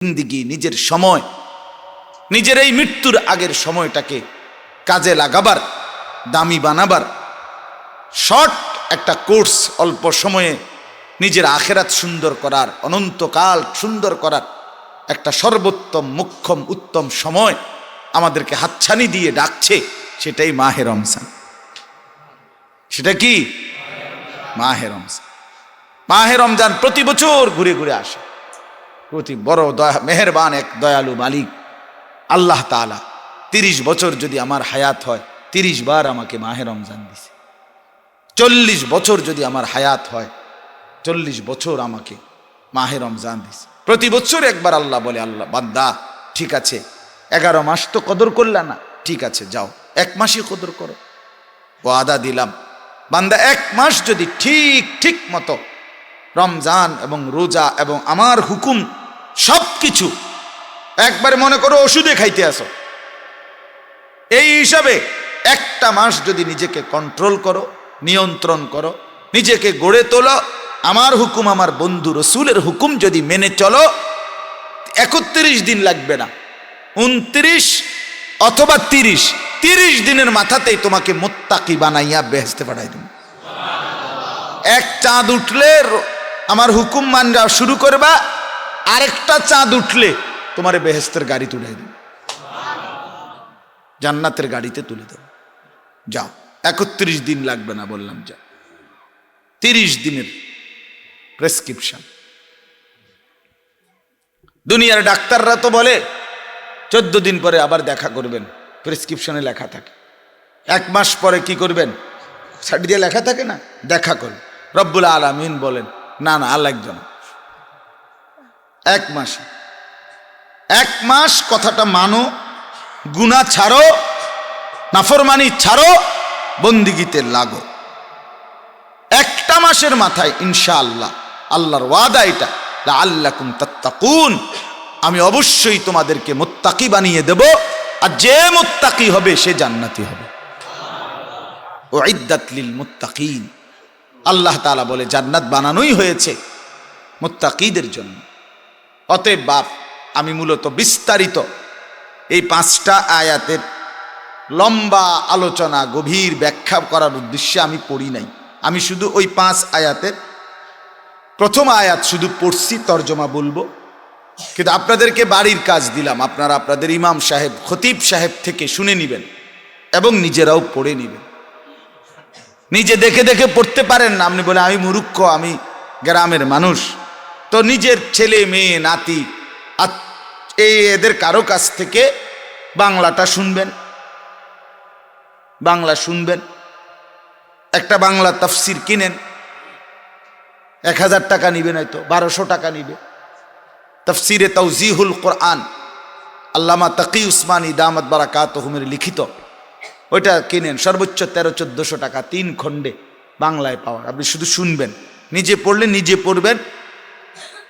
জিন্দিগি, নিজের সময়, নিজের এই মৃত্যুর আগের সময়টাকে কাজে লাগাবার, দামি বানাবার শর্ট একটা কোর্স, অল্প সময়ে নিজের আখেরাত সুন্দর করার, অনন্তকাল সুন্দর করার একটা সর্বোত্তম মুখ্যম উত্তম সময় আমাদেরকে হাতছানি দিয়ে ডাকছে, সেটাই মাহে রমজান। সেটা কি? মাহে রমজান। মাহে রমজান প্রতি বছর ঘুরে ঘুরে আসে। প্রতি বড় মেহেরবান এক দয়ালু মালিক আল্লাহ তাআলা 30 বছর যদি আমার হায়াত হয়, 30 বার আমাকে মাহে রমজান দিছে। 40 বছর যদি আমার হায়াত হয়, 40 বছর আমাকে মাহে রমজান দিছে। প্রতি বছর একবার আল্লাহ বলে, আল্লাহ বান্দা ঠিক আছে, 11 মাস তো কদর করলা না, ঠিক আছে যাও 1 মাসই কদর করো। ওয়াদা দিলাম বান্দা 1 মাস যদি ঠিক মতো রমজান এবং রোজা এবং আমার হুকুম সব কিছু একবারে, মনে করো ওষুধে খাইতে আসো, এই হিসাবে 1টা মাস যদি নিজেকে কন্ট্রোল করো, নিয়ন্ত্রণ করো, নিজেকে গড়ে তোলো, আমার হুকুম আমার বন্ধু রসুলের হুকুম যদি মেনে চলো, 31 দিন লাগবে না, 29 অথবা 30 দিনের মাথাতেই তোমাকে মুত্তাকি বানাইয়া বেহেশতে পাঠাই দেব। এক চাঁদ উঠলে আমার হুকুম মানা শুরু করবা, আরেকটা চাঁদ উঠলে তোমার বেহেশতের গাড়ি তুলে দেব, জান্নাতের গাড়িতে তুলে দেব। যাও, 31 দিন লাগবে না বললাম, যা 30 দিনের প্রেসক্রিপশন। দুনিয়ার ডাক্তাররা তো বলে 14 দিন পরে আবার দেখা করবেন, প্রেসক্রিপশনে লেখা থাকে। 1 মাস পরে কি করবেন, সার্টি দিয়ে লেখা থাকে না, দেখা করবেন। রব্বুল আলামিন বলেন না না, আর লাগবে না, 1 মাস। 1 মাস কথাটা মানো, গুনাহ ছাড়ো, নাফরমানি ছাড়ো, বন্দিগিতে লাগো। 1টা মাসের মাথায় ইনশাআল্লাহ, আল্লাহর ওয়াদা এটা, লাআল্লাকুম তাত্তাকুন, আমি অবশ্যই তোমাদেরকে মুত্তাকি বানিয়ে দেব, আর যে মুত্তাকি হবে সে জান্নাতি হবে। উইদ্দাত লিল মুত্তাকিন, আল্লাহ তাআলা বলে জান্নাত বানানোই হয়েছে মুত্তাকিদের জন্য। অতএব বাপ, আমি মূলত বিস্তারিত এই 5টা আয়াতের লম্বা আলোচনা, গভীর ব্যাখ্যা করার উদ্দেশ্যে আমি পড়ি নাই। আমি শুধু ওই 5 আয়াতের প্রথম আয়াত শুধু পড়ছি, তর্জমা বলবো। কিন্তু আপনাদেরকে বাড়ির কাজ দিলাম, আপনারা আপনাদের ইমাম সাহেব, খতিব সাহেব থেকে শুনে নেবেন এবং নিজেরাও পড়ে নেবেন। নিজে দেখে দেখে পড়তে পারেন না, আপনি বলে আমি মূর্খ, আমি গ্রামের মানুষ, তো নিজের ছেলে মেয়ে নাতি এদের কারো কাছ থেকে বাংলাটা শুনবেন, বাংলা শুনবেন। একটা বাংলা তাফসির কিনেন, 1000 টাকা নিবে, নয়তো 1200 টাকা নিবে। তাফসিরে তাওজিহুল কোরআন, আল্লামা তাকি উসমানী দামাত বারাকাতুহুমের লিখিত, ওইটা কিনেন, সর্বোচ্চ 1300-1400 টাকা, 3 খণ্ডে বাংলায় পাওয়ার। আপনি শুধু শুনবেন, নিজে পড়লে নিজে পড়বেন,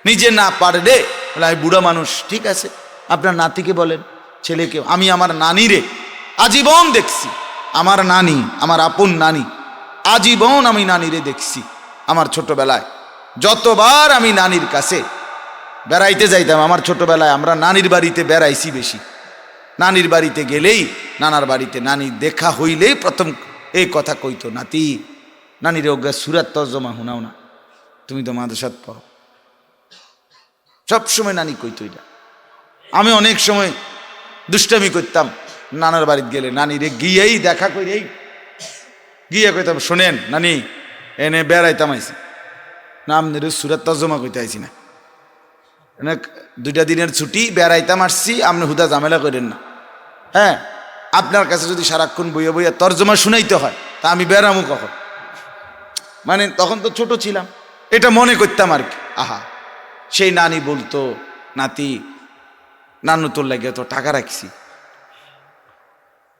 নিজে না পারলে বলে আমি বুড়া মানুষ, ঠিক আছে আপনার নাতিকে বলেন, ছেলেকে। আমি আমার নানিরে আজীবন দেখছি, আমার নানি, আমার আপন নানি, আজীবন আমি নানিরে দেখছি। আমার ছোটবেলায় যতবার আমি নানির কাছে বেড়াইতে যাইতাম, আমার ছোটবেলায় আমরা নানির বাড়িতে বেড়াইছি বেশি। নানির বাড়িতে গেলেই, নানার বাড়িতে নানি দেখা হইলেই প্রথম এই কথা কইতো, নাতি, নানিরে ওগা সুরাত তর্জমা হুনাও না, তুমি তো মাদ্রাসাত পড়ো। সবসময় নানি কইতো এটা। আমি অনেক সময় দুষ্টামি করতাম, নানার বাড়িতে গেলে নানিরে গিয়েই দেখা করেই গিয়ে কইতাম, শোনেন নানি, এনে বেড়াইতাম আইছি না, আপনার সুরাত তর্জমা কইতে আইছি না, 2টা দিনের ছুটি, বেড়াইতাম আসছি, আপনি হুদা ঝামেলা করেন না। হ্যাঁ, আপনার কাছে যদি সারাক্ষণ বইয়া বইয়া তর্জমা শুনাইতে হয়, তা আমি বেড়ামু কখন? মানে তখন তো ছোট ছিলাম, এটা মনে করতাম আর কি। আহা, সেই নানি বলতো, নাতি, নানু তোর লাগে তো টাকা রাখছি,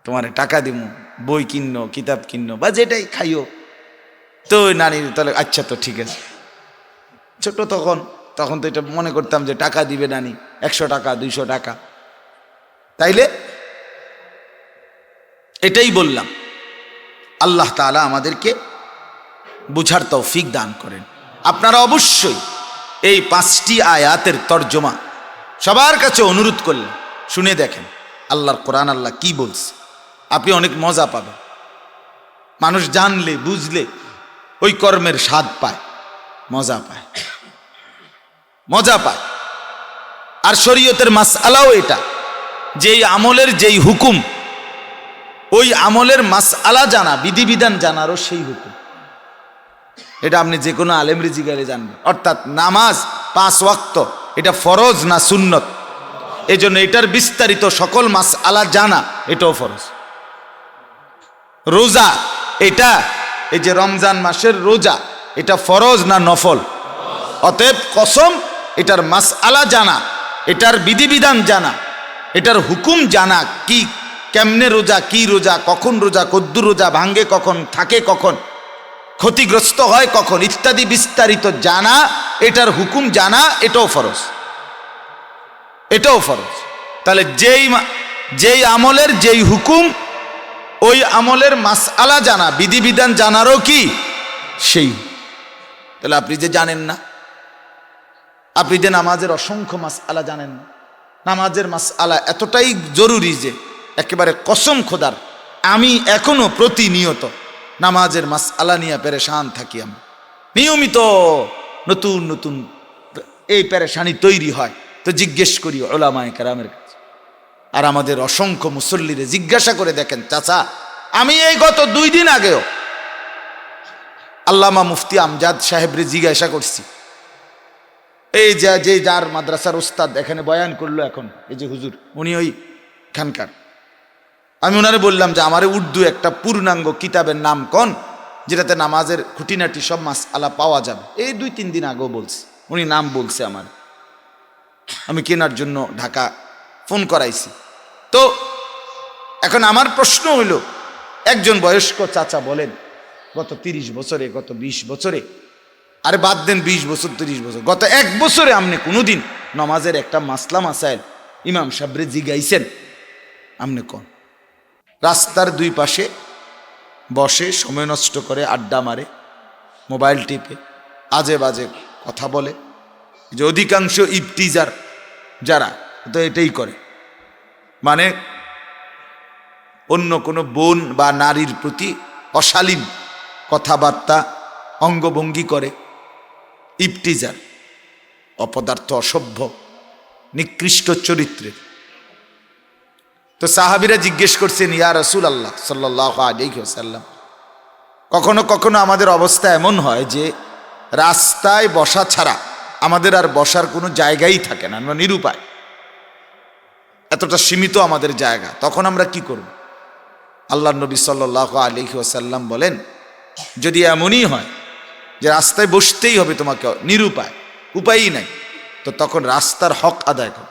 তোমারে টাকা দিমু, বই কিনো, কিতাব কিনো, বা যেটাই খাইও। তো নানির তাহলে আচ্ছা তো ঠিক আছে। ছোট তখন তো এটা মনে করতাম যে টাকা দিবে নানি, 100 টাকা 200 টাকা। তাইলে এটাই বললাম, আল্লাহ তাআলা আমাদেরকে বুঝার তৌফিক দান করেন। আপনারা অবশ্যই এই 5টি আয়াতের তর্জমা সবার কাছে অনুরোধ করলেন, শুনে দেখেন আল্লাহর কোরআন আল্লাহ কি বলছে, আপনি অনেক মজা পাবেন। মানুষ জানলে বুঝলে ওই কর্মের স্বাদ পায়, মজা পায়, মজা পায়। আর শরীয়তের মাসআলাও এটা, যেই আমলের যেই হুকুম, ওই আমলের মাসআলা জানা, বিধিবিধান জানারও সেই হুকুম। এটা আপনি যে কোনো আলেমরে জিজ্ঞাসা জানবেন। অর্থাৎ নামাজ 5 ওয়াক্ত এটা ফরজ না সুন্নত, এই জন্য এটার বিস্তারিত সকল মাসআলা জানা এটাও ফরজ। রোজা এটা, এই যে রমজান মাসের রোজা, এটা ফরজ না নফল? অতএব কসম, এটার মাসআলা জানা, এটার বিধিবিধান জানা, এটার হুকুম জানা, কি কেমনে রোজা, কি রোজা, কখন রোজা, কদ্দুর রোজা, ভাঙ্গে কখন, থাকে কখন, ক্ষতিগ্রস্ত হয় কখন, ইত্যাদি বিস্তারিত জানা, এটার হুকুম জানা, এটাও ফরজ, এটাও ফরজ। তাহলে যেই আমলের যেই হুকুম, ওই আমলের মাসআলা জানা, বিধিবিধান জানারও কি সেই। তাহলে আপনি যে জানেন না, আপনি যে নামাজের অসংখ্য মাসআলা জানেন না, নামাজের মাসআলা এতটাই জরুরি যে একেবারে কসম খোদার আমি এখনো প্রতিনিয়ত নামাজের মাসআলা নিয়ে পেরেশান থাকি। আমি নিয়মিত নতুন নতুন এই পেরেশানি তৈরি হয়, তো জিজ্ঞেস করি উলামায়ে কেরামের কাছে। আর আমাদের অসংখ্য মুসল্লিরে জিজ্ঞাসা করে দেখেন, চাচা আমি এই গত 2 দিন আগেও আল্লামা মুফতি আমজাদ সাহেবরে জিজ্ঞাসা করছি, এই যে যার মাদ্রাসার উস্তাদ এখানে বয়ান করলো এখন, এই যে হুজুর, উনি ওই খানকার। আমি ওনারে বললাম যে আমারে উর্দু একটা পূর্ণাঙ্গ কিতাবের নাম কোন, যেটাতে নামাজের খুঁটিনাটি সব মাসআলা পাওয়া যাবে। এই 2-3 দিন আগেও বলছি, উনি নাম বলছে আমার, আমি কেনার জন্য ঢাকা ফোন করাইছি। তো এখন আমার প্রশ্ন হইল, একজন বয়স্ক চাচা বলেন গত 30 বছরে, গত 20 বছরে, আরে বাদ দেন 20 বছর 30 বছর, গত 1 বছরে আপনি কোনোদিন নামাজের একটা মাসলা মাসাইল ইমাম সাহেবরে জিগাইছেন? আপনি কোন? রাস্তার 2 পাশে বসে সময় নষ্ট করে, আড্ডা মারে, মোবাইল টিপে, আজে বাজে কথা বলে। যে অধিকাংশ ইফতিজার যারা, তো এটাই করে, মানে অন্য কোনো বোন বা নারীর প্রতি অশালীন কথাবার্তা, অঙ্গভঙ্গি করে, ইফতিজার, অপদার্থ, অসভ্য, নিকৃষ্ট চরিত্রের। তো সাহাবীরা জিজ্ঞেস করছেন, ইয়া রাসূলুল্লাহ সাল্লাল্লাহু আলাইহি ওয়াসাল্লাম, কখনো কখনো আমাদের অবস্থা এমন হয় যে রাস্তায় বসা ছাড়া আমাদের আর বসার কোনো জায়গাই থাকে না, আমরা নিরুপায়, এতটা সীমিত আমাদের জায়গা, তখন আমরা কি করব? আল্লাহর নবী সাল্লাল্লাহু আলাইহি ওয়াসাল্লাম বলেন, যদি এমনই হয় যে রাস্তায় বসতেই হবে তোমাকে, নিরুপায়, উপায়ই নাই, তো তখন রাস্তার হক আদায় করো।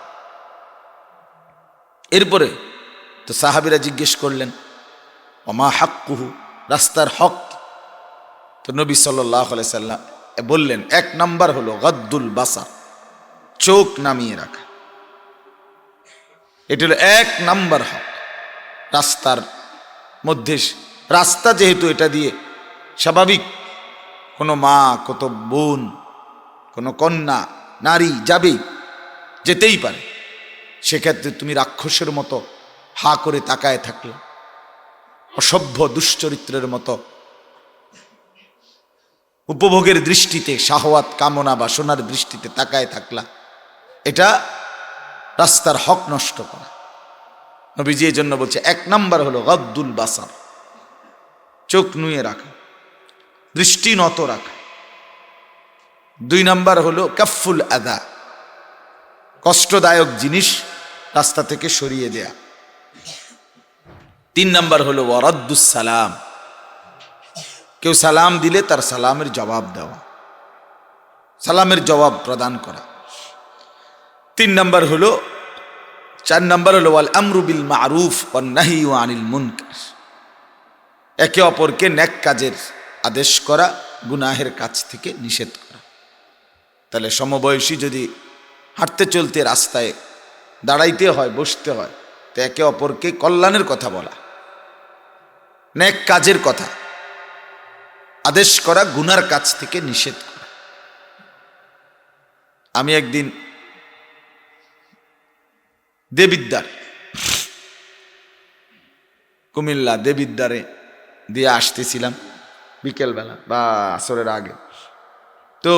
এরপরে তো সাহাবীরা জিজ্ঞেস করলেন, ওমা হাক্কুহু, রাস্তার হক। তো নবী সাল্লাল্লাহু আলাইহি সাল্লাম বললেন, 1 নাম্বার হলো গাদ্দুল বাসার, চোখ নামিয়ে রাখা। এটা হলো 1 নাম্বার হক রাস্তার মধ্যে। রাস্তা যেহেতু, এটা দিয়ে স্বাভাবিক কোনো মা, কত বোন, কোনো কন্যা, নারী যাবেই, যেতেই পারে। সেক্ষেত্রে তুমি রাক্ষসের মতো হা করে তাকায় থাকলে, অসভ্য দুশ্চরিত্রের মতো উপভোগের দৃষ্টিতে, শাহওয়াত কামনা বাসনার দৃষ্টিতে তাকায় থাকলা, এটা রাস্তার হক নষ্ট করা। নবীজি এই জন্য বলছে 1 নাম্বার হলো গাদ্দুল বাসার, চোখ নুয়ে রাখা, দৃষ্টি নত রাখা। 2 নাম্বার হলো কাফুল আদা, কষ্টদায়ক জিনিস রাস্তা থেকে সরিয়ে দেয়া। 3 নাম্বার হলো ওয়ারাদ্দুস সালাম, কেউ সালাম দিলে তার সালামের জবাব দেওয়া, সালামের জবাব প্রদান করা। 4 নাম্বার হলো ওয়াল আমরু বিল মারুফ ওয়ান নাহয়ু আনিল মুনকার, একে অপরকে নেক কাজের আদেশ করা, গুনাহের কাজ থেকে নিষেধ করা। তাহলে সমবয়সী যদি হাঁটতে চলতে রাস্তায় দাঁড়াইতে হয়, বসতে হয়, তো একে অপরকে কল্যাণের কথা বলা, নেক কাজের কথা আদেশ করা, গুনার কাজ থেকে নিষেধ করা। আমি একদিন দেবিদ্বার, কুমিল্লা দেবিদ্বারে দিয়ে আসতেছিলাম বিকেলবেলা বা আসরের আগে। তো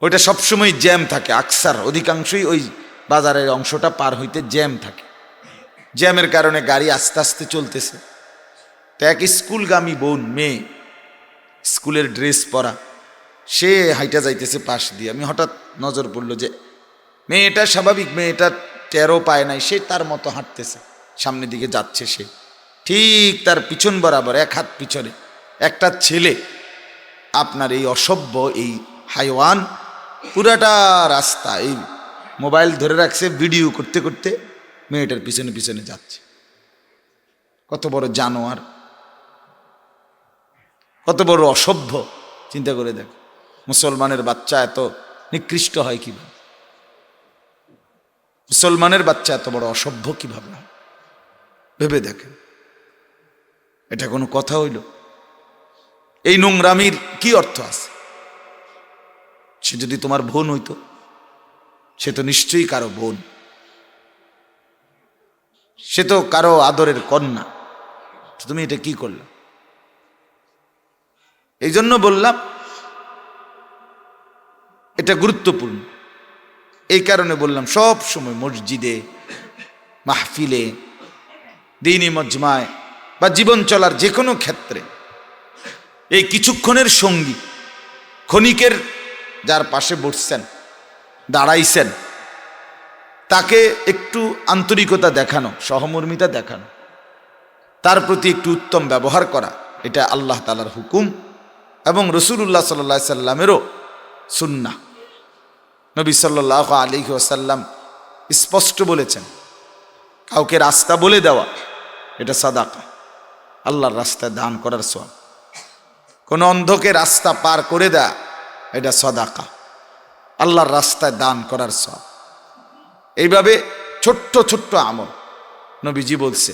ওইটা সবসময় জ্যাম থাকে, আকসার অধিকাংশই ওই বাজারের অংশটা পার হইতে জ্যাম থাকে। জ্যামের কারণে গাড়ি আস্তে আস্তে চলতেছে। তো এক স্কুলগামী বোন, মেয়ে, স্কুলের ড্রেস পরা, সে হাইটা যাইতেছে পাশ দিয়ে। আমি হঠাৎ নজর পড়লো যে মেয়েটা স্বাভাবিক, মেয়েটা টেরও পায় নাই, সে তার মতো হাঁটতেছে, সামনের দিকে যাচ্ছে। সে ঠিক তার পিছন বরাবর এক হাত পিছনে একটা ছেলে, আপনার এই অসভ্য এই হাইওয়ান, পুরাটা রাস্তা এই মোবাইল ধরে রাখছে, ভিডিও করতে করতে মেয়েটার পিছনে পিছনে যাচ্ছে। কত বড় জানোয়ার, কত বড় অসভ্য, চিন্তা করে দেখো। মুসলমানের বাচ্চা এত নিকৃষ্ট হয় কিভাবে? মুসলমানের বাচ্চা এত বড় অসভ্য কিভাবে হয়? ভেবে দেখেন, এটা কোনো কথা হইল? এই নোংরামির কি অর্থ আছে? সে যদি তোমার বোন হইতো, সে তো নিশ্চয়ই কারো বোন, সে তো কারো আদরের কন্যা। তুমি এটা কি করলে? এই জন্য বললাম এটা গুরুত্বপূর্ণ। এই কারণে বললাম সব সময় মসজিদে, মাহফিলে, দ্বীনি মজমায় বা জীবন চলার যে কোনো ক্ষেত্রে এই কিছুক্ষণের সঙ্গী, ক্ষণিকের যার পাশে বসছেন, দাঁড়াইছেন, তাকে একটু আন্তরিকতা দেখানো, সহমর্মিতা দেখানো, তার প্রতি একটু উত্তম ব্যবহার করা, এটা আল্লাহ তাআলার হুকুম এবং রাসূলুল্লাহ সাল্লাল্লাহু আলাইহি সাল্লামেরও সুন্নাহ। নবী সাল্লাল্লাহু আলাইহি ওয়াসাল্লাম স্পষ্ট বলেছেন, কাউকে রাস্তা বলে দেওয়া এটা সাদাকা, আল্লাহর রাস্তায় দান করার সওয়াব। কোন অন্ধকে রাস্তা পার করে দেয়া এটা সাদাকা, আল্লাহর রাস্তায় দান করার সওয়াব। এইভাবে ছোট্ট ছোট্ট আমল নবীজি বলছে,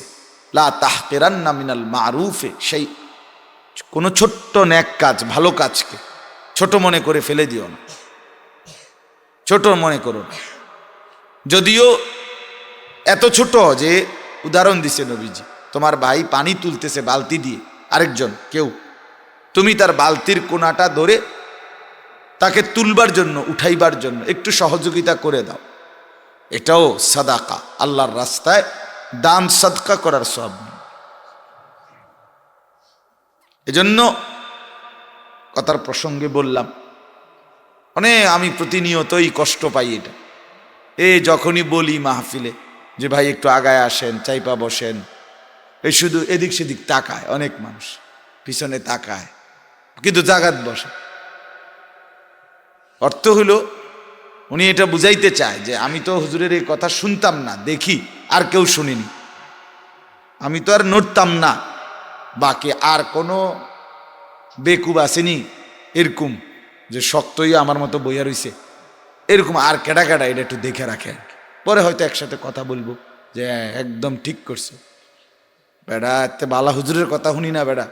লা তাহকিরান্না মিনাল মারুফে সেই, কোনো ছোট্ট নেক কাজ, ভালো কাজকে ছোট মনে করে ফেলে দিও না, ছোট মনে করো না। যদিও এত ছোট যে উদাহরণ দিছে নবীজি, তোমার ভাই পানি তুলতেছে বালতি দিয়ে, আরেকজন কেউ, তুমি তার বালতির কোনাটা ধরে তাকে তুলবার জন্য, উঠাইবার জন্য একটু সহযোগিতা করে দাও, এটাও সাদাকা, আল্লাহর রাস্তায় দান সাদকা করার সওয়াব। এজন্য কথার প্রসঙ্গে বললাম, আমি প্রতিনিয়তই কষ্ট পাই এটা। যখনই বলি মাহফিলে যে ভাই একটু আগায় আসেন, চাইপা বসেন, এই শুধু এদিক সেদিক তাকায়, অনেক মানুষ পিছনে তাকায় কিন্তু জাগাত বসে। অর্থ হলো উনি এটা বুঝাইতে চায় যে আমি তো হুজুরের এই কথা শুনতাম না, দেখি আর কেউ শুনিনি, আমি তো আর নড়তাম না, বাকি আর কোনো বেকুব আসেনি এরকম যে শক্তই আমার মতো বইয়া রইছে, এরকম আর কেডা কেডা, এটা একটু দেখে রাখে। পরে হয়তো একসাথে কথা বলবো যে একদম ঠিক করছে বেড়া, এতে বালা হুজুরের কথা শুনি না বেড়া।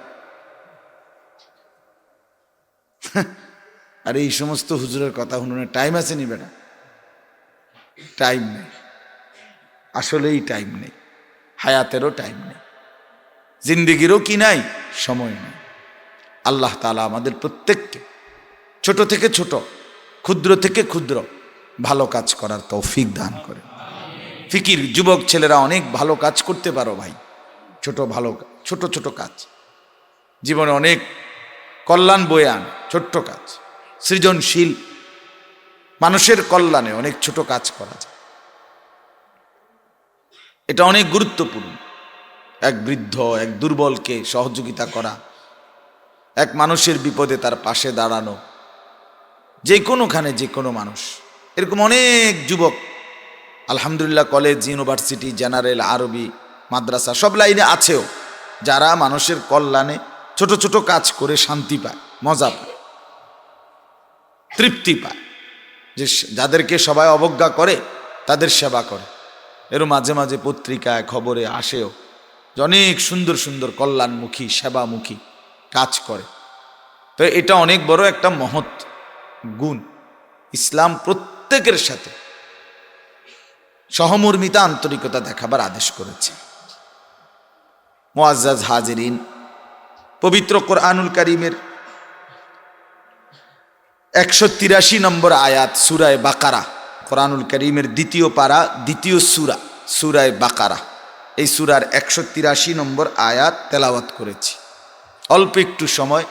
আর এই সমস্ত হুজুরের কথা শুনুনের টাইম আছে নি বেড়া? টাইম নেই, আসলেই টাইম নেই, হায়াতেরও টাইম নেই, জিন্দিগিরও কি নাই, সময় নেই। আল্লাহ তাআলা আমাদের প্রত্যেককে ছোট থেকে ছোট, ক্ষুদ্র থেকে ক্ষুদ্র ভালো কাজ করার তৌফিক দান করে। ফিকির যুবক ছেলেরা অনেক ভালো কাজ করতে পারো ভাই, ছোট ছোট কাজ জীবনে অনেক কল্যাণ বয়ে আন। ছোট্ট কাজ, সৃজনশীল, মানুষের কল্যাণে অনেক ছোট কাজ করা যায়, এটা অনেক গুরুত্বপূর্ণ। এক বৃদ্ধ, এক দুর্বলকে সহযোগিতা করা, এক মানুষের বিপদে তার পাশে দাঁড়ানো, যে কোনোখানে যে কোনো মানুষ, এরকম অনেক যুবক আলহামদুলিল্লাহ কলেজ, ইউনিভার্সিটি, জেনারেল, আরবি, মাদ্রাসা সব লাইনে আছেও, যারা মানুষের কল্যাণে ছোট ছোট কাজ করে শান্তি পায়, মজা পায়, তৃপ্তি পায়। যে যাদেরকে সবাই অবজ্ঞা করে তাদের সেবা করে, এরও মাঝে মাঝে পত্রিকায় খবরে আসেও যে অনেক সুন্দর সুন্দর কল্যাণমুখী, সেবামুখী কাজ করে। তো এটা অনেক বড় একটা মহৎ গুণ। ইসলাম প্রত্যেকের সাথে সহমর্মিতা আন্তরিকতা দেখাবার আদেশ করেছে। মুআজ্জাজ হাজিরিন, পবিত্র কোরআনুল কারীমের 183 নম্বর আয়াত সূরায়ে বাকারা, কোরআনুল কারীমের দ্বিতীয় পারা, দ্বিতীয় সূরা, সূরায়ে বাকারা। এই সূরার 183 নম্বর আয়াত তেলাওয়াত করেছি। অল্প একটু সময়,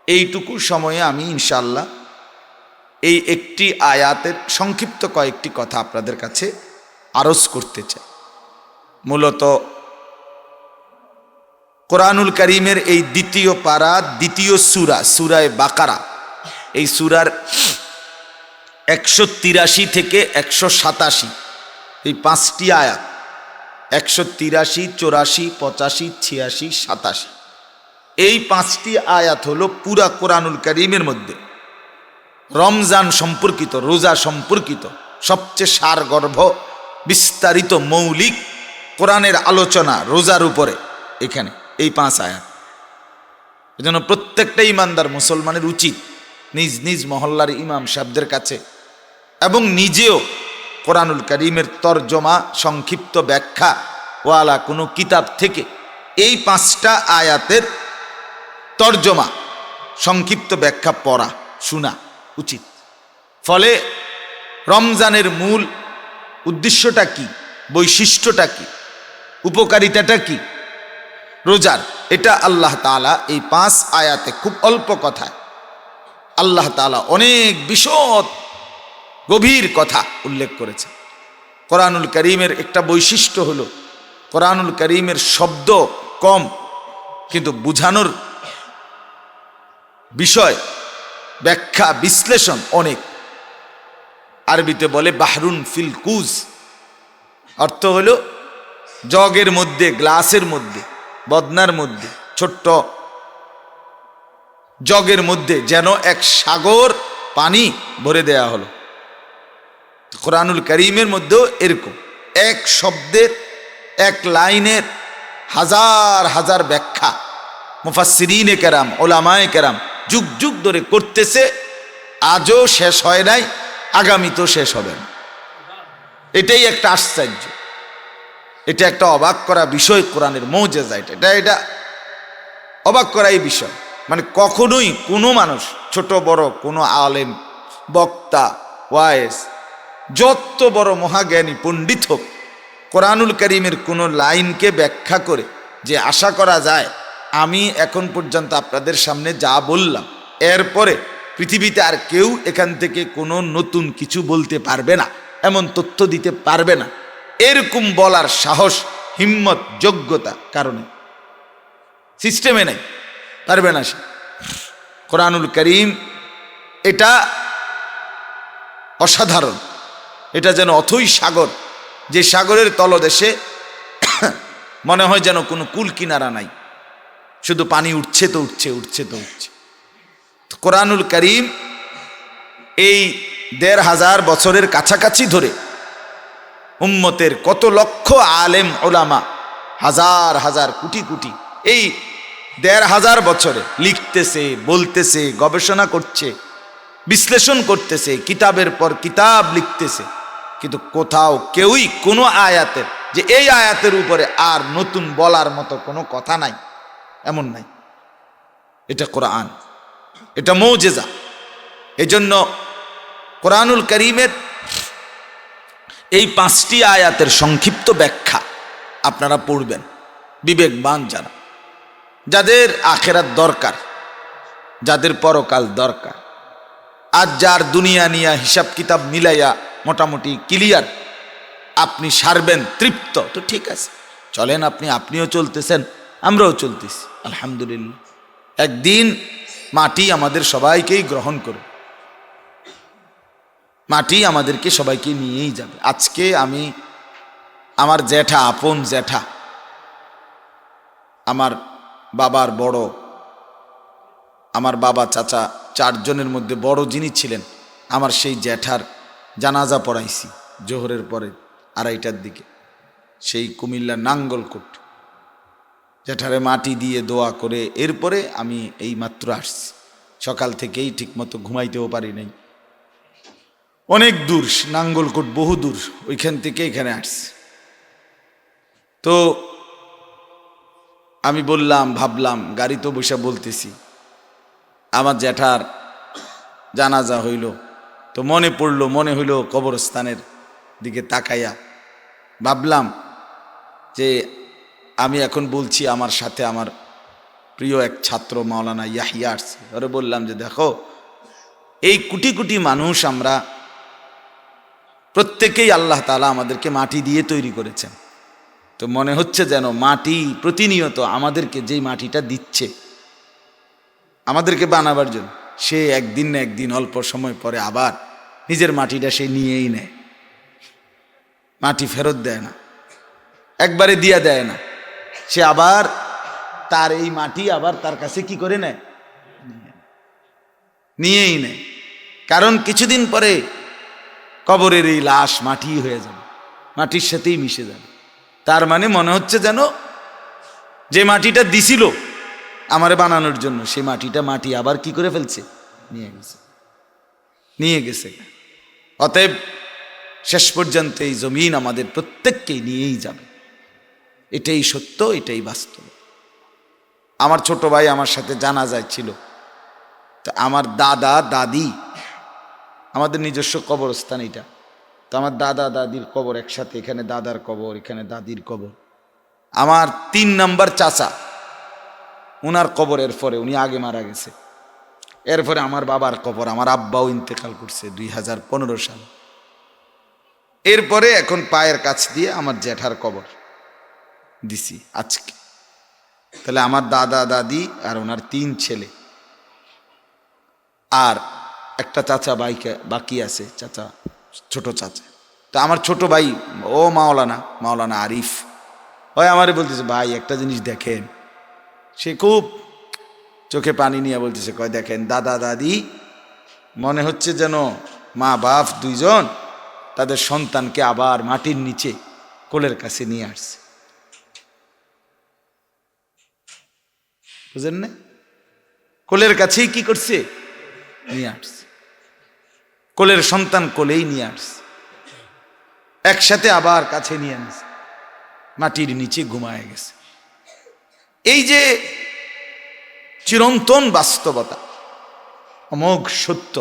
এইটুকু সময়ে আমি ইনশাআল্লাহ এই একটি আয়াতের সংক্ষিপ্ত কয়েকটি কথা আপনাদের কাছে আরজ করতে চাই। মূলত কোরআনুল কারীমের এই দ্বিতীয় পারা, দ্বিতীয় সূরা, সূরায়ে বাকারা, এই সূরার 183 থেকে 187 এই 5টি আয়াত, 183, 84, 85, 86, 87, এই 5টি আয়াত হলো পুরা কোরআনুল কারীমের মধ্যে রমজান সম্পর্কিত, রোজা সম্পর্কিত সবচেয়ে সারগর্ভ বিস্তারিত মৌলিক কোরআনের আলোচনা রোজার উপরে। এখানে এই 5 আয়াত, এজন্য প্রত্যেকটা ইমানদার মুসলমানের উচিত নিজ নিজ মহল্লার ইমাম সাহেবদের কাছে এবং নিজেও কোরআনুল কারীমের তরজমা, সংক্ষিপ্ত ব্যাখ্যা ওয়ালা কোনো কিতাব থেকে এই 5টা আয়াতের তরজমা, সংক্ষিপ্ত ব্যাখ্যা পড়া, শোনা উচিত। ফলে রমজানের মূল উদ্দেশ্যটা কি, বৈশিষ্ট্যটা কি, উপকারিতাটা কি রোজার, এটা আল্লাহ তাআলা এই 5 আয়াতে খুব অল্প কথায় আল্লাহ তাআলা অনেক বিশদ গভীর কথা উল্লেখ করেছে। কোরআনুল কারীমের একটা বৈশিষ্ট্য হলো কোরআনুল কারীমের শব্দ কম কিন্তু বুঝানোর বিষয়, ব্যাখ্যা, বিশ্লেষণ অনেক। আরবিতে বলে বাহরুন ফিল কুজ, অর্থ হলো জগের মধ্যে, গ্লাসের মধ্যে, বদনার মধ্যে, ছোট্ট জগের মধ্যে যেন এক সাগর পানি ভরে দেয়া হলো। কোরআনুল কারীমের মধ্যেও এরকম এক শব্দের, এক লাইনের হাজার হাজার ব্যাখ্যা মুফাসসিরিনে কেরাম, ওলামায়ে কেরাম যুগ যুগ ধরে করতেছে, আজও শেষ হয় নাই, আগামীতেও শেষ হবে না। এটাই একটা আশ্চর্য, এটা একটা অবাক করা বিষয়, কোরআনের মুজিজা। এটা অবাক করা এই বিষয়। মানে কখনোই কোনো মানুষ, ছোট বড় কোনো আলেম, বক্তা, ওয়াইজ, যত বড় মহাজ্ঞানী পণ্ডিত হোক, কোরআনুল কারীমের কোনো লাইনকে ব্যাখ্যা করে যে আশা করা যায় আমি এখন পর্যন্ত আপনাদের সামনে যা বললাম এরপরে পৃথিবীতে আর কেউ এখান থেকে কোনো নতুন কিছু বলতে পারবে না, এমন তথ্য দিতে পারবে না, এরকম বলার সাহস, হিম্মত, যোগ্যতা কারণে সিস্টেমে নেই, পারবে না সে। কোরআনুল কারীম এটা অসাধারণ, এটা যেন অথই সাগর, যে সাগরের তলদেশে মনে হয় যেন কোনো কুল কিনারা নাই, শুধু পানি উঠছে তো উঠছে, উঠছে তো উঠছে। কোরআনুল কারীম এই ১৫০০ বছরের কাছাকাছি ধরে উম্মতের কত লক্ষ আলেম ওলামা, হাজার হাজার কোটি কোটি, এই ১৫০০ বছরে লিখতেছে, বলতেছে, গবেষণা করছে, বিশ্লেষণ করতেছে, কিতাবের পর কিতাব লিখতেছে, কিন্তু কোথাও কেউই কোনো আয়াতের যে এই আয়াতের উপরে আর নতুন বলার মতো কোনো কথা নাই, এমন নাই। এটা কোরআন, এটা মুজিজা। এজন্য কোরআনুল কারীমের এই 5টি আয়াতের সংক্ষিপ্ত ব্যাখ্যা আপনারা পড়বেন, বিবেকবান যারা, যাদের আখিরাত দরকার, যাদের পরকাল দরকার, আজ যার দুনিয়া নিয়া হিসাব কিতাব মিলাইয়া মোটামুটি ক্লিয়ার, আপনি সারবেন তৃপ্ত, তো ঠিক আছে, চলেন, আপনিও চলতেছেন, আমরাও চলতেছি, আলহামদুলিল্লাহ। একদিন মাটি আমাদের সবাইকেই গ্রহণ করবে, মাটি আমাদেরকে সবাইকে নিয়েই যাবে। আজকে আমি আমার জ্যাঠা, আপন জ্যাঠা, আমার বাবার বড়, আমার বাবা চাচা 4 জনের মধ্যে বড় যিনি ছিলেন, আমার সেই জ্যাঠার জানাজা পড়াইছি জোহরের পরে 2:30টার দিকে, সেই কুমিল্লা নাঙ্গলকোট। জ্যাঠারে মাটি দিয়ে দোয়া করে এরপরে আমি এই মাত্র আসছি, সকাল থেকেই ঠিকমতো ঘুমাইতেও পারি নাই। অনেক দূর, নাঙ্গলকোট বহু দূর, ওইখান থেকে এখানে আসছে। তো আমি বললাম, ভাবলাম, গাড়ি তো বসে বলতেছি আমার জ্যাঠার জানাজা হইল, তো মনে হইল কবরস্থানের দিকে তাকাইয়া ভাবলাম যে আমি এখন বলছি, আমার সাথে আমার প্রিয় এক ছাত্র মাওলানা ইয়াহিয়া আসছে, ওরে বললাম যে দেখো, এই কোটি কোটি মানুষ আমরা প্রত্যেকেই আল্লাহ তাআলা আমাদেরকে মাটি দিয়ে তৈরি করেছেন। তো মনে হচ্ছে যেন মাটি প্রতিনিয়ত আমাদেরকে যেই মাটিটা দিচ্ছে আমাদেরকে বানাবার জন্য, সে একদিন না একদিন অল্প সময় পরে আবার নিজের মাটিটা সে নিয়েই নেয়, মাটি ফেরত দেয় না, একবারে দিয়া দেয় না, সে আবার তার এই মাটি আবার তার কাছে কি করে নেয়, নিয়েই নেয়। কারণ কিছুদিন পরে কবরের এই লাশ মাটি হয়ে যাবে, মাটির সাথেই মিশে যাবে। তার মানে মনে হচ্ছে যেন যে মাটিটা দিছিল আমারে বানানোর জন্য, সে মাটি আবার কি করে ফেলছে, নিয়ে গেছে। অতএব শেষ পর্যন্ত এই জমিন আমাদের প্রত্যেককেই নিয়েই যাবে, এটাই সত্য, এটাই বাস্তব। আমার ছোট ভাই আমার সাথে জানাজায় ছিল, তো আমার দাদা দাদি, আমাদের নিজস্ব কবরস্থান এটা, তো আমার দাদা দাদির কবর একসাথে, এখানে দাদার কবর, এখানে দাদির কবর। আমার 3 নাম্বার চাচা, উনার কবরের পরে, উনি আগে মারা গেছে, এরপরে আমার বাবার কবর, আমার আব্বাও ইন্তেকাল করছে 2015 সালে। এরপরে এখন পায়ের কাছ দিয়ে আমার জ্যাঠার কবর দিছি আজকে। তাহলে আমার দাদা দাদি আর ওনার 3 ছেলে আর একটা চাচা বাকি আছে, চাচা, ছোট চাচা। তো আমার ছোট ভাই, ও মাওলানা আরিফ, ওই আমারে বলতেছে, ভাই একটা জিনিস দেখেন। সে খুব চোখে পানি নিয়ে বলতেছে, কয় দেখেন দাদা দাদি মনে হচ্ছে যেন মা বাপ দুইজন তাদের সন্তানকে আবার মাটির নিচে কোলের কাছে নিয়ে আসছে। বুঝেন না? কোলের কাছেই কি করছে, নিয়ে আসছে। কোলের সন্তান কোলেই নিয়ে আসছে, একসাথে আবার কাছে নিয়ে আনছে, মাটির নিচে ঘুমায় গেছে। এই যে চিরন্তন বাস্তবতা, অমোঘ সত্য,